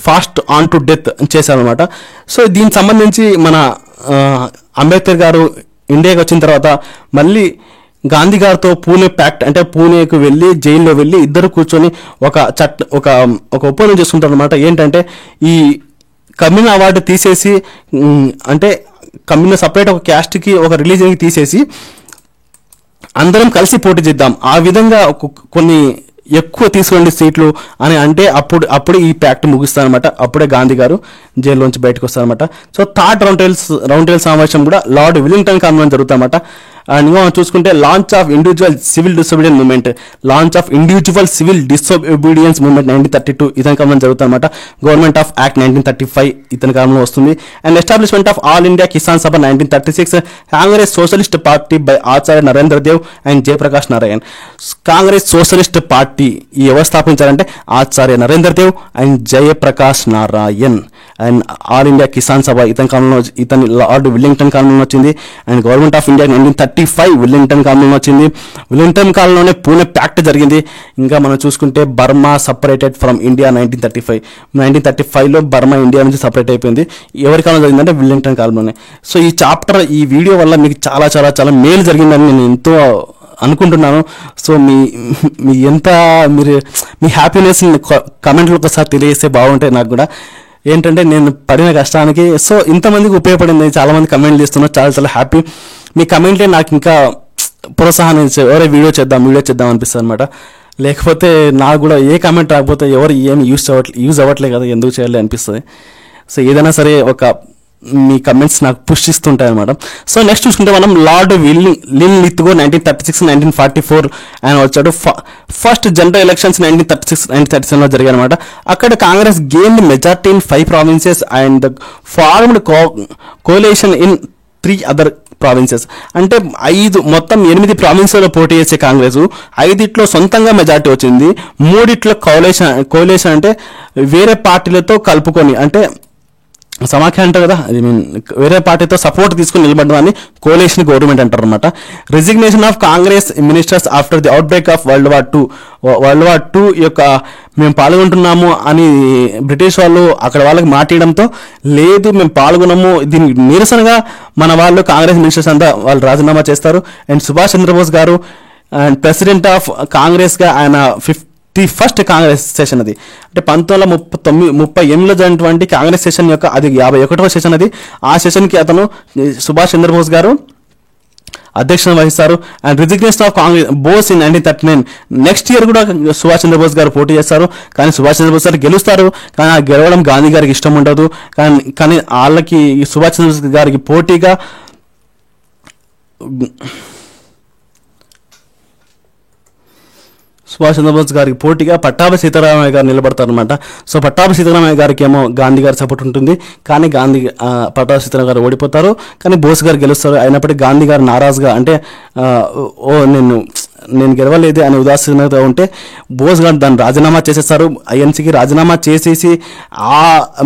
ఫాస్ట్ ఆన్ టు డెత్ చేశారనమాట. సో దీనికి సంబంధించి మన అంబేద్కర్ గారు ఇండియాకి వచ్చిన తర్వాత మళ్ళీ గాంధీ గారితో పూణే ప్యాక్ట్ అంటే పూణేకు వెళ్ళి జైల్లో వెళ్ళి ఇద్దరు కూర్చొని ఒక ఒప్పందం చేసుకుంటారు అనమాట. ఏంటంటే ఈ కమ్యూనల్ అవార్డు తీసేసి అంటే కమ్యూనల్ సపరేట్ ఒక క్యాస్ట్కి ఒక రిలీజియన్కి తీసేసి అందరం కలిసి పోటీ చేద్దాం, ఆ విధంగా కొన్ని ఎక్కువ తీసుకోండి సీట్లు అని అంటే అప్పుడు ఈ ప్యాక్ట్ ముగిస్తారనమాట. అప్పుడే గాంధీ గారు జైల్లోంచి బయటకు వస్తారనమాట. సో థర్డ్ రౌండ్ టేబుల్ సమావేశం కూడా లార్డ్ విల్లింగ్టన్ కాన్ఫరెన్స్ జరుగుతారన్నమాట. అండ్ ఇంకా మనం చూసుకుంటే launch of individual civil disobedience movement 1932 ఇతని కాలంలో జరుగుతుందన్నమాట. గవర్నమెంట్ ఆఫ్ యాక్ట్ 1935 ఇతని కాలంలో వస్తుంది. And establishment of all India Kisan Sabha 1936 Congress socialist party by Acharya Narendra Dev and Jayaprakash Narayan. Congress socialist party ఎవరు స్థాపించారంటే Acharya Narendra Dev and Jayaprakash Narayan. And all India Kisan Sabha ఇతని లార్డ్ విల్లింగ్టన్ కాలంలో వచ్చింది. And government of India 1935 Willingdon కాలంలో వచ్చింది. విల్లింగ్టన్ కాలంలోనే పూణే ప్యాక్ట్ జరిగింది. ఇంకా మనం చూసుకుంటే బర్మా సపరేటెడ్ ఫ్రమ్ ఇండియా 1935లో బర్మా ఇండియా నుంచి సపరేట్ అయిపోయింది. ఎవరి కాలంలో జరిగిందంటే విల్లింగ్టన్ కాలంలోనే. సో ఈ వీడియో వల్ల మీకు చాలా చాలా చాలా మేలు జరిగిందని నేను ఎంతో అనుకుంటున్నాను. సో మీరు మీ హ్యాపీనెస్ కమెంట్లో ఒకసారి తెలియజేస్తే బాగుంటాయి. నాకు కూడా ఏంటంటే నేను పడిన కష్టానికి సో ఇంతమందికి ఉపయోగపడింది. చాలామంది కమెంట్లు చేస్తున్నారు, చాలా చాలా హ్యాపీ. మీ కమెంట్లే నాకు ఇంకా ప్రోత్సాహాన్ని ఇచ్చే ఎవరో వీడియో చేద్దాం అనిపిస్తుంది అనమాట. లేకపోతే నాకు కూడా ఏ కమెంట్ రాకపోతే ఎవరు ఏమి యూజ్ అవ్వట్లేదు కదా, ఎందుకు చేయాలి అనిపిస్తుంది. సో ఏదైనా సరే మీ కమెంట్స్ నాకు పుష్ ఇస్తుంటాయి అనమాట. సో నెక్స్ట్ చూసుకుంటే మనం లార్డ్ లిన్ లిత్గో 1936-1944 ఆయన వచ్చాడు. ఫస్ట్ జనరల్ ఎలక్షన్స్ 1936-1937లో జరిగాయి అనమాట. అక్కడ Congress gained majority in 5 provinces and formed కోalition in 3 other provinces. అంటే మొత్తం 8 ప్రావిన్స్లలో పోటీ చేసే కాంగ్రెస్ 5 సొంతంగా మెజార్టీ వచ్చింది. 3 కోalition అంటే వేరే పార్టీలతో కలుపుకొని అంటే సమాఖ్య అంటారు కదా, వేరే పార్టీతో సపోర్ట్ తీసుకుని నిలబడ్డాన్ని కోalition గవర్నమెంట్ అంటారు అనమాట. Resignation of Congress ministers after the outbreak of World War two యొక్క మేము పాల్గొంటున్నాము అని బ్రిటిష్ వాళ్ళు అక్కడ వాళ్ళకి మాట్లాడడంతో లేదు మేము పాల్గొనము, దీనికి నిరసనగా మన వాళ్ళు కాంగ్రెస్ మినిస్టర్స్ అంతా వాళ్ళు రాజీనామా చేస్తారు. అండ్ సుభాష్ చంద్రబోస్ గారు అండ్ ప్రెసిడెంట్ ఆఫ్ కాంగ్రెస్గా ఆయన 51st కాంగ్రెస్ సెషన్ అది అంటే 1938లో జరిగినటువంటి కాంగ్రెస్ సెషన్ యొక్క అది 51వ సెషన్ అది. ఆ సెషన్కి అతను సుభాష్ చంద్రబోస్ గారు అధ్యక్షత వహిస్తారు. And resignation of Congress Bose in 1939 next year కూడా సుభాష్ చంద్రబోస్ గారు పోటీ చేస్తారు. కానీ సుభాష్ చంద్రబోస్ గారు గెలుస్తారు. కానీ ఆ గెలవడం గాంధీ గారికి ఇష్టం ఉండదు. కానీ వాళ్ళకి సుభాష్ చంద్రబోస్ గారికి పోటీగా సుభాష్ చంద్రబోస్ గారికి పోటీగా పట్టాభి సీతారామయ్య గారు నిలబడతారనమాట. సో పట్టాభి సీతారామయ్య గారికి ఏమో గాంధీ గారి సపోర్ట్ ఉంటుంది, కానీ పట్టాభి సీతారామయ్య గారు ఓడిపోతారు, కానీ బోస్ గారు గెలుస్తారు. అయినప్పటికీ గాంధీ గారు నారాజుగా అంటే నేను గెలవలేదు అనే ఉదాసీనత ఉంటే బోస్ గారు దాన్ని రాజీనామా చేసేస్తారు. ఐఎన్సీకి రాజీనామా చేసేసి ఆ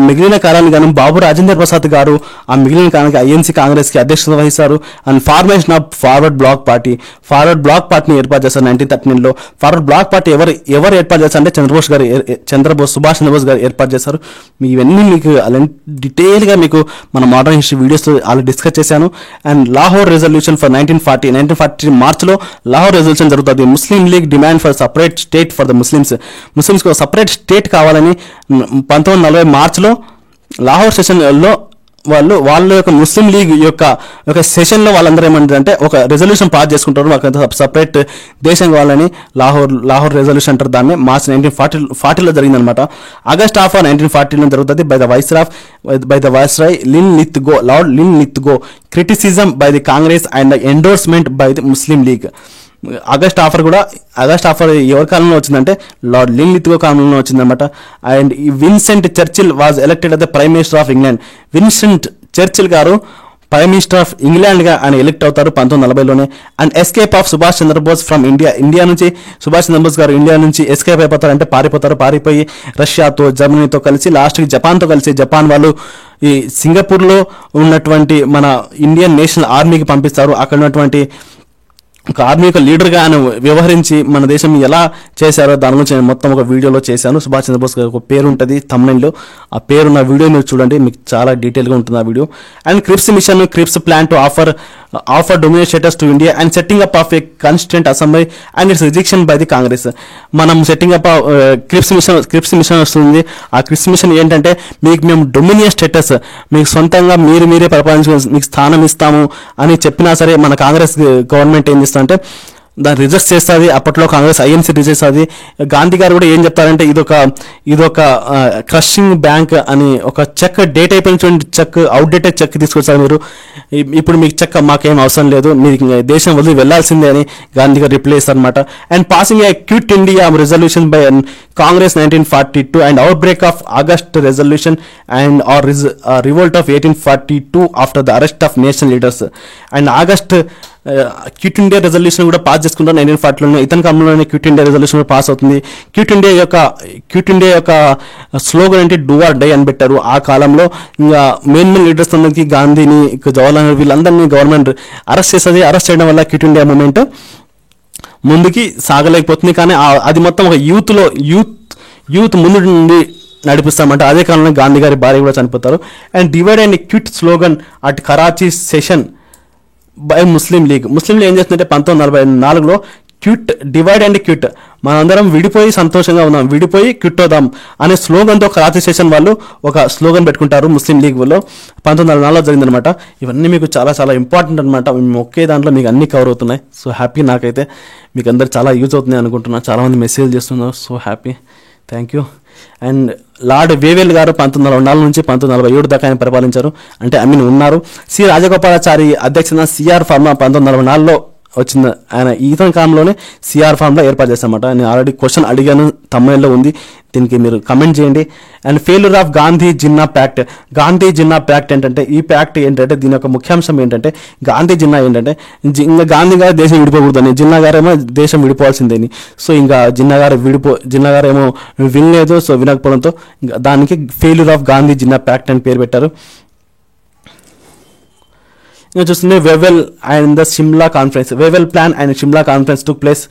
మిగిలిన కాలాన్ని గాను బాబు రాజేంద్ర ప్రసాద్ గారు ఆ మిగిలిన కాలానికి ఐఎన్సీ కాంగ్రెస్కి అధ్యక్షత వహిస్తారు. And formation of Forward Bloc పార్టీని ఏర్పాటు చేస్తారు 1939లో. ఫార్వర్డ్ బ్లాక్ పార్టీ ఎవరు ఏర్పాటు చేస్తారు అంటే సుభాష్ చంద్రబోస్ గారు ఏర్పాటు చేస్తారు. ఇవన్నీ మీకు డీటెయిల్గా మీకు మన మోడర్న్ హిస్టరీ వీడియోస్లో ఆల్రెడీ డిస్కస్ చేశాను. అండ్ లాహోర్ రెజల్యూషన్ ఫర్ 1940 మార్చ్లో లాహోర్ రెజల్యూషన్ జరుగుతుంది. Muslim league demand for separate state for the ముస్లిమ్స్కి ఒక సపరేట్ స్టేట్ కావాలని 1940 మార్చ్లో లాహోర్ సెషన్లో వాళ్ళ యొక్క ముస్లిం లీగ్ యొక్క సెషన్లో వాళ్ళందరూ ఏమంటారంటే ఒక రెజల్యూషన్ పాస్ చేసుకుంటారు, మాకు సపరేట్ దేశం కావాలని. లాహోర్ రెజల్యూషన్ అంటారు దాన్ని. మార్చ్ 1940లో జరిగిందనమాట. ఆగస్ట్ ఆఫ్ 1940లో జరుగుతుంది. By the viceroy Lord Linlithgow criticism by the Congress and endorsement by the Muslim league. August offer ఎవరి కాలంలో వచ్చిందంటే లార్డ్ లిన్ లిత్గో కాలంలో వచ్చిందనమాట. And Vincent Churchill was elected as the prime minister of England. Vincent Churchill గారు prime minister ఆఫ్ ఇంగ్లాండ్గా ఆయన elect అవుతారు 1940లోనే. And escape of Subhash Chandrabose from India నుంచి సుభాష్ చంద్రబోస్ గారు ఇండియా నుంచి ఎస్కేప్ అయిపోతారు, అంటే పారిపోయి రష్యాతో జర్మనీతో కలిసి లాస్ట్కి జపాన్తో కలిసి జపాన్ వాళ్ళు ఈ సింగపూర్లో ఉన్నటువంటి మన ఇండియన్ నేషనల్ ఆర్మీకి పంపిస్తారు. అక్కడ ఉన్నటువంటి ఒక ఆర్మీ యొక్క లీడర్గా ఆయన వ్యవహరించి మన దేశం ఎలా చేశారో దాని గురించి నేను మొత్తం ఒక వీడియోలో చేశాను. సుభాష్ చంద్రబోస్ గారి ఒక పేరు ఉంటుంది తమ్నైల్లో, ఆ పేరు నా వీడియో మీరు చూడండి, మీకు చాలా డీటెయిల్గా ఉంటుంది ఆ video. And Cripps plan to offer dominate status to India and setting up of a constituent assembly and its rejection by the Congress. మనం సెట్టింగ్ అప్ క్రిప్స్ మిషన్ వస్తుంది. ఆ క్రిప్స్ మిషన్ ఏంటంటే మేము డొమినియన్ స్టేటస్, మీకు సొంతంగా మీరే పరిపాలించుకుని మీకు స్థానం ఇస్తాము అని చెప్పినా సరే మన కాంగ్రెస్ గవర్నమెంట్ ఏం చేస్తుందంటే దాన్ని రిజెక్ట్ చేస్తుంది. అప్పట్లో కాంగ్రెస్ ఐఎన్సీ రిజెక్ట్ చేస్తుంది. గాంధీ గారు కూడా ఏం చెప్తారంటే ఇదొక క్రషింగ్ బ్యాంక్ అని ఒక చెక్ డేట్ అయిపోయిన చెక్ అవుట్డేటెడ్ చెక్ తీసుకొచ్చారు మీరు, ఇప్పుడు మీకు చెక్ మాకేం అవసరం లేదు, మీకు దేశం వదిలి వెళ్లాల్సిందే అని గాంధీ గారు రిప్లై చేస్తారు అనమాట. And passing A quit India resolution by Congress 1942 and out break of August resolution and revolt of 1842 after the arrest of national leaders. And August quit India resolution కూడా పాస్ చేసుకుంటారు 1940లోనే. ఇతని కాలంలోనే క్విట్ ఇండియా రెజల్యూషన్ కూడా pass అవుతుంది. Quit India యొక్క slogan అంటే do or die అని పెట్టారు. ఆ కాలంలో ఇంకా మెయిన్ లీడర్స్ అందరికీ గాంధీని జవహర్లాల్ నెహ్రూ వీళ్ళందరినీ గవర్నమెంట్ అరెస్ట్ చేస్తుంది. అరెస్ట్ చేయడం వల్ల క్విట్ ఇండియా మూమెంట్ ముందుకి సాగలేకపోతుంది. కానీ అది మొత్తం ఒక యూత్ ముందు నుండి నడిపిస్తామంటే అదే కాలంలో గాంధీ గారి భార్య కూడా చనిపోతారు. And divide and quit slogan at Karachi session by Muslim league ఏం చేస్తుందంటే 1944లో డివైడ్ అండ్ క్విట్, మనందరం విడిపోయి సంతోషంగా ఉన్నాం, విడిపోయి క్విట్ అవుదాం అనే స్లోగన్తో కరాచీ సెషన్ వాళ్ళు ఒక స్లోగన్ పెట్టుకుంటారు ముస్లిం లీగ్ లో. 1944లో జరిగిందనమాట. ఇవన్నీ మీకు చాలా చాలా ఇంపార్టెంట్ అనమాట. ఒకే దాంట్లో మీకు అన్ని కవర్ అవుతున్నాయి. సో హ్యాపీ, నాకైతే మీకు అందరు చాలా యూజ్ అవుతున్నాయి అనుకుంటున్నా. చాలామంది మెసేజ్ చేస్తున్నారు. So happy, thank you. And lord Wavell గారు 1944 నుంచి 1947 దాకా ఆయన పరిపాలించారు, అంటే ఉన్నారు. సి రాజగోపాలాచారి అధ్యక్షత సిఆర్ ఫార్మా 1944లో వచ్చింది. ఆయన ఈతన్ కాలంలోనే సిఆర్ ఫార్మ్లో ఏర్పాటు చేస్తామన్నమాట. నేను ఆల్రెడీ క్వశ్చన్ అడిగాను, తమిళలో ఉంది, దీనికి మీరు కమెంట్ చేయండి. And failure of Gandhi Jinnah pact ఏంటంటే, ఈ ప్యాక్ట్ ఏంటంటే దీని యొక్క ముఖ్యాంశం ఏంటంటే గాంధీ జిన్నా ఏంటంటే ఇంకా గాంధీ గారు దేశం విడిపోకూడదని, జిన్నా గారేమో దేశం విడిపోవాల్సిందేని. సో ఇంకా జిన్నా గారు ఏమో వినలేదు. సో వినకపోవడంతో దానికి failure of Gandhi Jinnah pact అని పేరు పెట్టారు. చూస్తుంటే Wavell and the Shimla conference, Wavell plan and Shimla conference took place.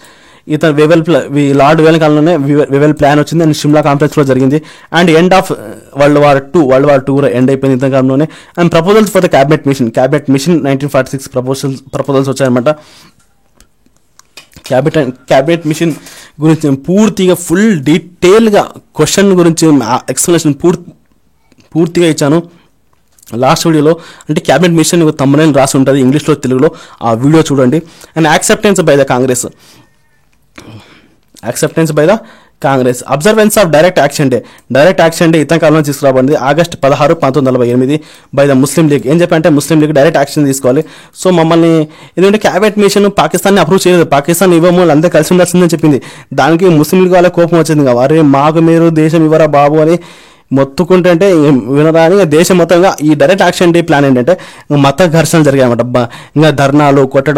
Lord Wavell కాలంలోనే వెవెల్ ప్లాన్ వచ్చింది అండ్ సిమ్లా కాన్ఫరెన్స్ కూడా జరిగింది. And end of World War two కూడా ఎండ్ అయిపోయింది ఇతని కాలంలోనే. And proposals for the cabinet mission 1946 proposals వచ్చాయన్నమాట. క్యాబినెట్ మిషన్ గురించి పూర్తిగా ఫుల్ డీటెయిల్గా క్వశ్చన్ గురించి ఎక్స్ప్లెనేషన్ పూర్తిగా ఇచ్చాను లాస్ట్ వీడియోలో. అంటే క్యాబినెట్ మిషన్ తమ్ముని రాసి ఉంటుంది ఇంగ్లీష్లో తెలుగులో, ఆ వీడియో చూడండి. And acceptance by the Congress. Observance of direct action day ఇతర కాలంలో తీసుకురాబడింది August 16, 1948 by the Muslim league. ఏం చెప్పంటే ముస్లిం లీగ్ డైరెక్ట్ యాక్షన్ తీసుకోవాలి. సో మమ్మల్ని ఎందుకంటే క్యాబినెట్ మిషన్ పాకిస్తాన్ని అప్రూవ్ చేయలేదు, పాకిస్తాన్ ఇవ్వము అందరూ కలిసి ఉండాల్సిందని చెప్పింది. దానికి ముస్లిం లీగ్ వాళ్ళ కోపం వచ్చింది, అరే మాకు మీరు దేశం ఇవ్వరా బాబు అని మొత్తుకుంటుంటే వినరాని దేశం మొత్తంగా ఈ డైరెక్ట్ యాక్షన్ డే ప్లాన్ ఏంటంటే మత ఘర్షణలు జరిగాయన్నమాట. ఇంకా ధర్నాలు కొట్టి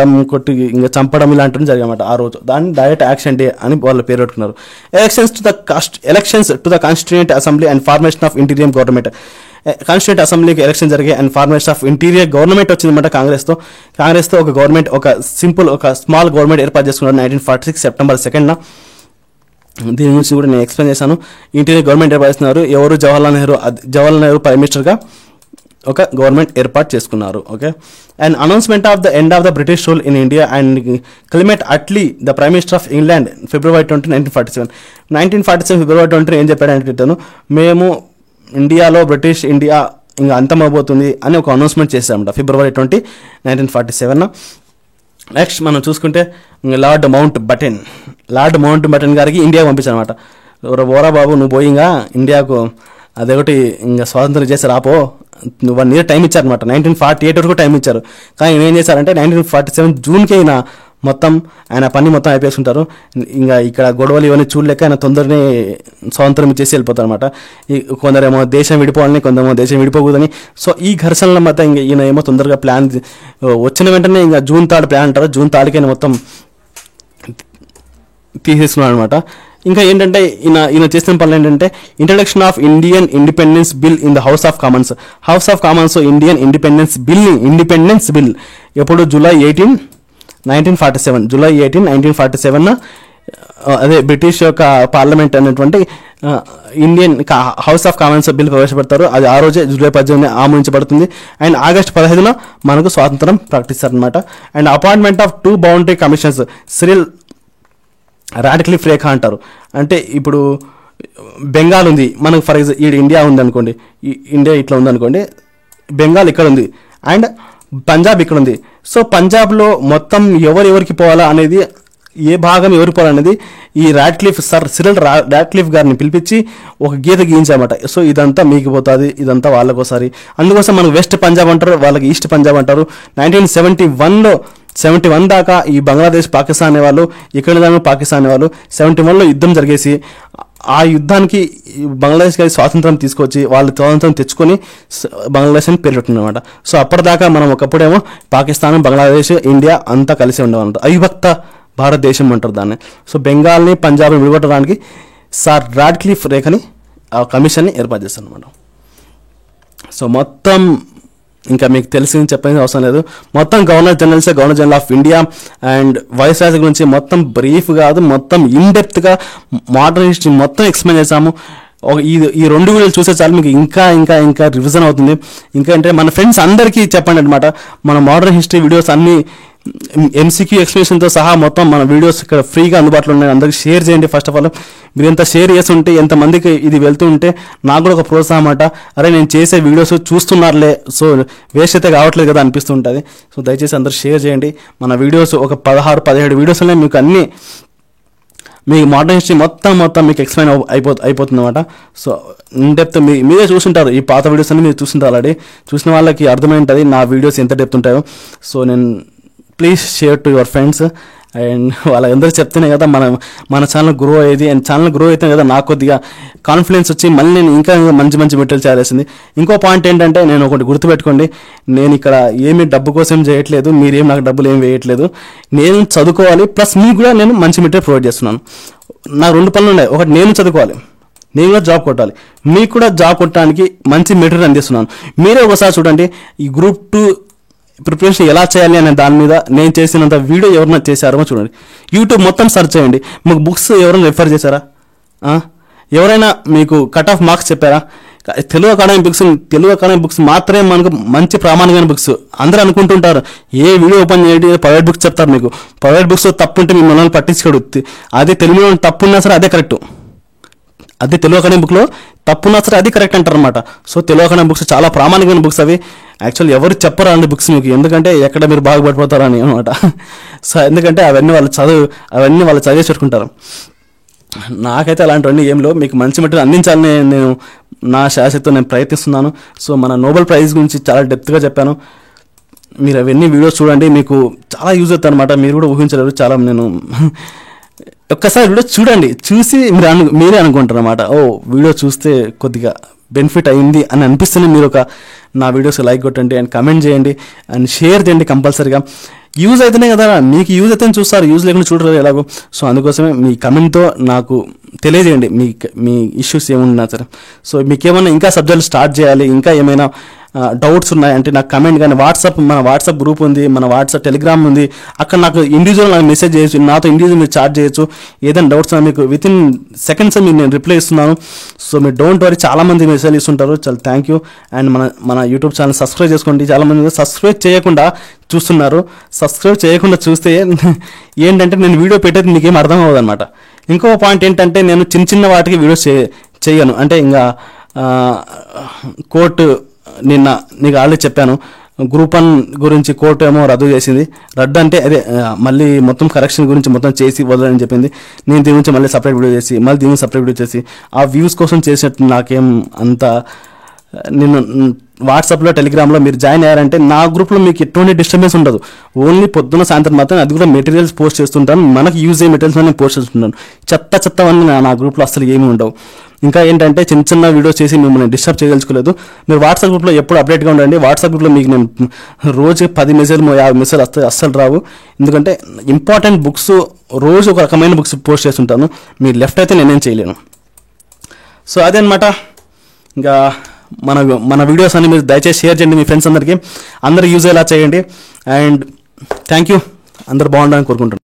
ఇంకా చంపడం ఇలాంటివి జరిగాయన్నమాట ఆ రోజు. దాన్ని డైరెక్ట్ యాక్షన్ డే అని వాళ్ళు పేరు పెట్టుకున్నారు. Elections to the constituent assembly and formation of interior government. Constituent అసెంబ్లీకి ఎలక్షన్ జరిగాయి and formation of interior government వచ్చిందన్నమాట. కాంగ్రెస్తో ఒక గవర్నమెంట్, ఒక స్మాల్ గవర్నమెంట్ ఏర్పాటు చేసుకున్నారు 1946 సెప్టెంబర్ 2న. దీని గురించి కూడా నేను ఎక్స్ప్లెయిన్ చేశాను. ఇంటీరియర్ గవర్నమెంట్ ఏర్పాటు చేస్తున్నారు. ఎవరు జవహర్లాల్ నెహ్రూ ప్రైమ్ మినిస్టర్గా ఒక గవర్నమెంట్ ఏర్పాటు చేసుకున్నారు. Okay. And announcement of the end of the British rule in India and Clement Attlee the prime minister of England February 20, 1947 February 20 ఏం చెప్పాడంటే మేము ఇండియాలో బ్రిటిష్ ఇండియా ఇంకా అంతమైపోతుంది అని ఒక అనౌన్స్మెంట్ చేశామన్నమాట February 20, 1947. నెక్స్ట్ మనం చూసుకుంటే లార్డ్ మౌంట్ బటన్ గారికి ఇండియాకు పంపించారనమాట. ఓరా బాబు నువ్వు పోయి ఇంకా ఇండియాకు అదొకటి ఇంకా స్వాతంత్రం చేసి రాపో, 1 year టైం ఇచ్చారనమాట. 1948 వరకు టైం ఇచ్చారు. కానీ ఏం చేశారంటే 1947 జూన్కి అయినా మొత్తం ఆయన పని మొత్తం అయిపోతుంటారు. ఇంకా ఇక్కడ గొడవలు ఇవన్నీ చూడలేక ఆయన తొందరనే స్వాతంత్రం ఇచ్చేసి వెళ్ళిపోతారు అనమాట. కొందరేమో దేశం విడిపోవాలని, కొందరేమో దేశం విడిపోకూడదని. సో ఈ ఘర్షణల మధ్య ఇంకా ఈయన ఏమో తొందరగా ప్లాన్ వచ్చిన వెంటనే ఇంకా June 3 ప్లాన్ అంటారు. June 3కి మొత్తం తీసేసుకున్నాడు అనమాట. ఇంకా ఏంటంటే ఈయన చేసిన పనులు ఏంటంటే introduction of Indian independence bill in the house of Commons. Indian independence bill ఎప్పుడు July 18, 1947 అదే బ్రిటిష్ యొక్క పార్లమెంట్ అనేటువంటి Indian house of Commons bill ప్రవేశపెడతారు. అది ఆ రోజే July 18 ఆమోదించబడుతుంది. అండ్ August 15 మనకు స్వాతంత్రం ప్రకటిస్తారనమాట. And appointment of 2 boundary commissions Cyril Radcliffe రేఖ అంటారు. అంటే ఇప్పుడు బెంగాల్ ఉంది మనకు, ఫర్ ఎగ్జాంపుల్ ఈ ఇండియా ఉంది అనుకోండి, ఇండియా ఇట్లా ఉంది అనుకోండి, బెంగాల్ ఇక్కడ ఉంది అండ్ పంజాబ్ ఇక్కడ ఉంది. సో పంజాబ్లో మొత్తం ఎవరికి పోవాలా అనేది, ఏ భాగం ఎవరికి పోవాలనేది ఈ సిరిల్ రాడ్క్లిఫ్ గారిని పిలిపించి ఒక గీత గీయించామట. సో ఇదంతా మీకు పోతుంది, ఇదంతా వాళ్ళకోసారి. అందుకోసం మనకు వెస్ట్ పంజాబ్ అంటారు, వాళ్ళకి ఈస్ట్ పంజాబ్ అంటారు. 1971 దాకా ఈ బంగ్లాదేశ్ పాకిస్తాన్ అనేవాళ్ళు, ఇక్కడ పాకిస్తాన్ అనేవాళ్ళు 71లో యుద్ధం జరిగేసి ఆ యుద్ధానికి బంగ్లాదేశ్కి స్వాతంత్రం తీసుకొచ్చి వాళ్ళు స్వాతంత్రం తెచ్చుకొని బంగ్లాదేశ్ అని పేరు పెట్టిందన్నమాట. సో అప్పటిదాకా మనం ఒకప్పుడేమో పాకిస్తాన్, బంగ్లాదేశ్, ఇండియా అంతా కలిసి ఉండేవాళ్ళంట. అవిభక్త భారతదేశం అంటారు దాన్ని. సో బెంగాల్ని, పంజాబ్ని విడగొట్టడానికి సార్ రాడ్క్లిఫ్ రేఖని ఆ కమిషన్ని ఏర్పాటు చేస్తాను అనమాట. సో మొత్తం ఇంకా మీకు తెలిసింది చెప్పేది అవసరం లేదు. మొత్తం governor general of India and viceroy గురించి మొత్తం బ్రీఫ్ కాదు, మొత్తం ఇన్డెప్త్గా మోడర్న్ హిస్టరీ మొత్తం ఎక్స్ప్లెయిన్ చేశాము. ఈ 2 వీడియోలు చూసే చాలు మీకు ఇంకా రివిజన్ అవుతుంది. ఇంకా అంటే మన ఫ్రెండ్స్ అందరికీ చెప్పండి అనమాట. మన మోడర్న్ హిస్టరీ వీడియోస్ అన్ని MCQ ఎక్స్ప్లెనేషన్తో సహా మొత్తం మన వీడియోస్ ఇక్కడ ఫ్రీగా అందుబాటులో ఉన్నాయి. అందరికి షేర్ చేయండి. ఫస్ట్ ఆఫ్ ఆల్ మీరు ఎంత షేర్ చేసి ఉంటే, ఎంతమందికి ఇది వెళ్తూ ఉంటే నాకు కూడా ఒక ప్రోత్సాహం అన్నమాట. అరే నేను చేసే వీడియోస్ చూస్తున్నారులే, సో వేస్ట్ అయితే కావట్లేదు కదా అనిపిస్తుంటుంది. సో దయచేసి అందరూ షేర్ చేయండి. మన వీడియోస్ ఒక 16-17 వీడియోస్లోనే మీకు అన్నీ మీకు మోడర్న్ హిస్టరీ మొత్తం మీకు ఎక్స్ప్లెయిన్ అయిపోతుంది అనమాట. సో ఇన్ డెప్త్ మీరే చూస్తుంటారు, ఈ పాత వీడియోస్ అన్ని మీరు చూస్తుంటారు ఆల్రెడీ. చూసిన వాళ్ళకి అర్థమై ఉంటుంది నా వీడియోస్ ఎంత డెప్త్ ఉంటాయో. సో నేను please share to your friends and వాళ్ళందరూ చెప్తేనే కదా మన ఛానల్ గ్రో అయ్యేది. అండ్ ఛానల్ గ్రో అయితే కదా నాకు కొద్దిగా కాన్ఫిడెన్స్ వచ్చి మళ్ళీ నేను ఇంకా మంచి మెటీరియల్ చేయాల్సింది. ఇంకో పాయింట్ ఏంటంటే, నేను ఒకటి గుర్తుపెట్టుకోండి, నేను ఇక్కడ ఏమి డబ్బు కోసం చేయట్లేదు, మీరేం నాకు డబ్బులు ఏం వేయట్లేదు. నేను చదువుకోవాలి, ప్లస్ మీకు కూడా నేను మంచి మెటీరియల్ ప్రొవైడ్ చేస్తున్నాను. నాకు 2 పనులు ఉన్నాయి. ఒకటి నేను చదువుకోవాలి, నేను కూడా జాబ్ కొట్టాలి. మీకు కూడా జాబ్ కొట్టడానికి మంచి మెటీరియల్ అందిస్తున్నాను. మీరే ఒకసారి చూడండి, ఈ Group 2 ప్రిపరేషన్ ఎలా చేయాలి అనే దాని మీద నేను చేసినంత వీడియో ఎవరైనా చేశారో చూడండి. యూట్యూబ్ మొత్తం సెర్చ్ చేయండి. మీకు బుక్స్ ఎవరైనా రెఫర్ చేశారా? ఎవరైనా మీకు కట్ ఆఫ్ మార్క్స్ చెప్పారా? తెలుగు అకాడమీ బుక్స్ మాత్రమే మనకు మంచి ప్రామాణికమైన బుక్స్. అందరూ అనుకుంటుంటారు ఏ వీడియో ఓపెన్ చేయండి ప్రైవేట్ బుక్స్ చెప్తారు. మీకు ప్రైవేట్ బుక్స్ తప్పు ఉంటే మిమ్మల్ని పట్టించుకోడు. అదే తెలుగులో తప్పు ఉన్నా సరే అదే కరెక్ట్. అదే తెలుగు అకాడమీ బుక్లో తప్పున్నా సరే అది కరెక్ట్ అంటారు అనమాట. సో తెలుగు అకాడమీ బుక్స్ చాలా ప్రామాణికమైన బుక్స్. అవి యాక్చువల్ ఎవరు చెప్పరా అండి బుక్స్ మీకు, ఎందుకంటే ఎక్కడ మీరు బాగుపడిపోతారని అనమాట. సో ఎందుకంటే అవన్నీ వాళ్ళు చదివేసి పెట్టుకుంటారు. నాకైతే అలాంటివన్నీ ఏం లేవు. మీకు మంచి మెటీరియల్ అందించాలని నేను నా శాశక్తితో నేను ప్రయత్నిస్తున్నాను. సో మన నోబెల్ ప్రైజ్ గురించి చాలా డెప్త్గా చెప్పాను. మీరు అవన్నీ వీడియోస్ చూడండి, మీకు చాలా యూజ్ అవుతుంది అనమాట. మీరు కూడా ఊహించలేరు. చాలా నేను ఒక్కసారి వీడియో చూడండి, చూసి మీరే అనుకుంటారు అనమాట, ఓ వీడియో చూస్తే కొద్దిగా బెనిఫిట్ అయింది అని అనిపిస్తుంది. మీరు నా వీడియోస్ లైక్ కొట్టండి అండ్ కమెంట్ చేయండి అండ్ షేర్ చేయండి కంపల్సరీగా. యూజ్ అయితేనే కదా, మీకు యూజ్ అయితే చూస్తారు, యూజ్ లేకుండా చూడరు ఎలాగో. సో అందుకోసమే మీ కమెంట్తో నాకు తెలియజేయండి మీ ఇష్యూస్ ఏమున్నా సరే. సో మీకు ఏమైనా ఇంకా సబ్జెక్టులు స్టార్ట్ చేయాలి, ఇంకా ఏమైనా డౌట్స్ ఉన్నాయంటే నాకు కమెంట్. కానీ మన వాట్సాప్ గ్రూప్ ఉంది, మన వాట్సాప్ టెలిగ్రామ్ ఉంది, అక్కడ నాకు ఇండివిజువల్ నాకు మెసేజ్ చేయొచ్చు, నాతో ఇండివిజువల్ మీరు చాట్ చేయొచ్చు. ఏదైనా డౌట్స్ మీకు విత్ ఇన్ సెకండ్స్ మీకు నేను రిప్లై ఇస్తున్నాను. సో మీరు డోంట్ వరీ, చాలామంది మెసేజ్ ఇస్తుంటారు, చాలా థ్యాంక్ యూ. అండ్ మన యూట్యూబ్ ఛానల్ సబ్స్క్రైబ్ చేసుకోండి. చాలామంది సబ్స్క్రైబ్ చేయకుండా చూస్తున్నారు. సబ్స్క్రైబ్ చేయకుండా చూస్తే ఏంటంటే నేను వీడియో పెట్టేది మీకేం అర్థం అవ్వదు అనమాట. ఇంకో పాయింట్ ఏంటంటే నేను చిన్న వాటికి వీడియోస్ చేయను. అంటే ఇంకా కోర్టు నిన్న నీకు ఆల్రెడీ చెప్పాను, గ్రూప్ 1 గురించి కోర్టు ఏమో రద్దు చేసింది. రద్దు అంటే అదే మళ్ళీ మొత్తం కరెక్షన్ గురించి మొత్తం చేసి వదలని చెప్పింది. నేను దీని గురించి మళ్ళీ సపరేట్ వీడియో చేసి మళ్ళీ దీని సపరేట్ వీడియో చేసి ఆ వ్యూస్ కోసం చేసినట్టు నాకేం అంత. నేను వాట్సాప్లో టెలిగ్రామ్లో మీరు జాయిన్ అయ్యారంటే నా గ్రూప్లో మీకు ఎటువంటి డిస్టర్బెన్స్ ఉండదు. ఓన్లీ పొద్దున సాయంత్రం మాత్రం అది కూడా మెటీరియల్స్ పోస్ట్ చేస్తుంటాను. మనకి యూజ్ అయ్యే మెటీరియల్స్ నేను పోస్ట్ చేస్తుంటాను. చెత్తవన్నీ నా గ్రూప్లో అసలు ఏమీ ఉండవు. ఇంకా ఏంటంటే చిన్న వీడియోస్ చేసి మిమ్మల్ని డిస్టర్బ్ చేయదలుచుకోలేదు. మీరు వాట్సాప్ గ్రూప్లో ఎప్పుడు అప్డేట్గా ఉండండి. వాట్సాప్ గ్రూప్లో మీకు నేను రోజు 10 మెసేజ్ 50 మెసేజ్ వస్తాయి, అస్సలు రావు. ఎందుకంటే ఇంపార్టెంట్ బుక్స్ రోజు ఒక రకమైన బుక్స్ పోస్ట్ చేస్తుంటాను. మీరు లెఫ్ట్ అయితే నేనేం చేయలేను. సో అదే అనమాట. ఇంకా మన వీడియోస్ అన్ని మీరు దయచేసి షేర్ చేయండి మీ ఫ్రెండ్స్ అందరికీ యూజ్ అయ్యేలా చేయండి. And thank you. అందరూ బాగుండాలని కోరుకుంటున్నాను.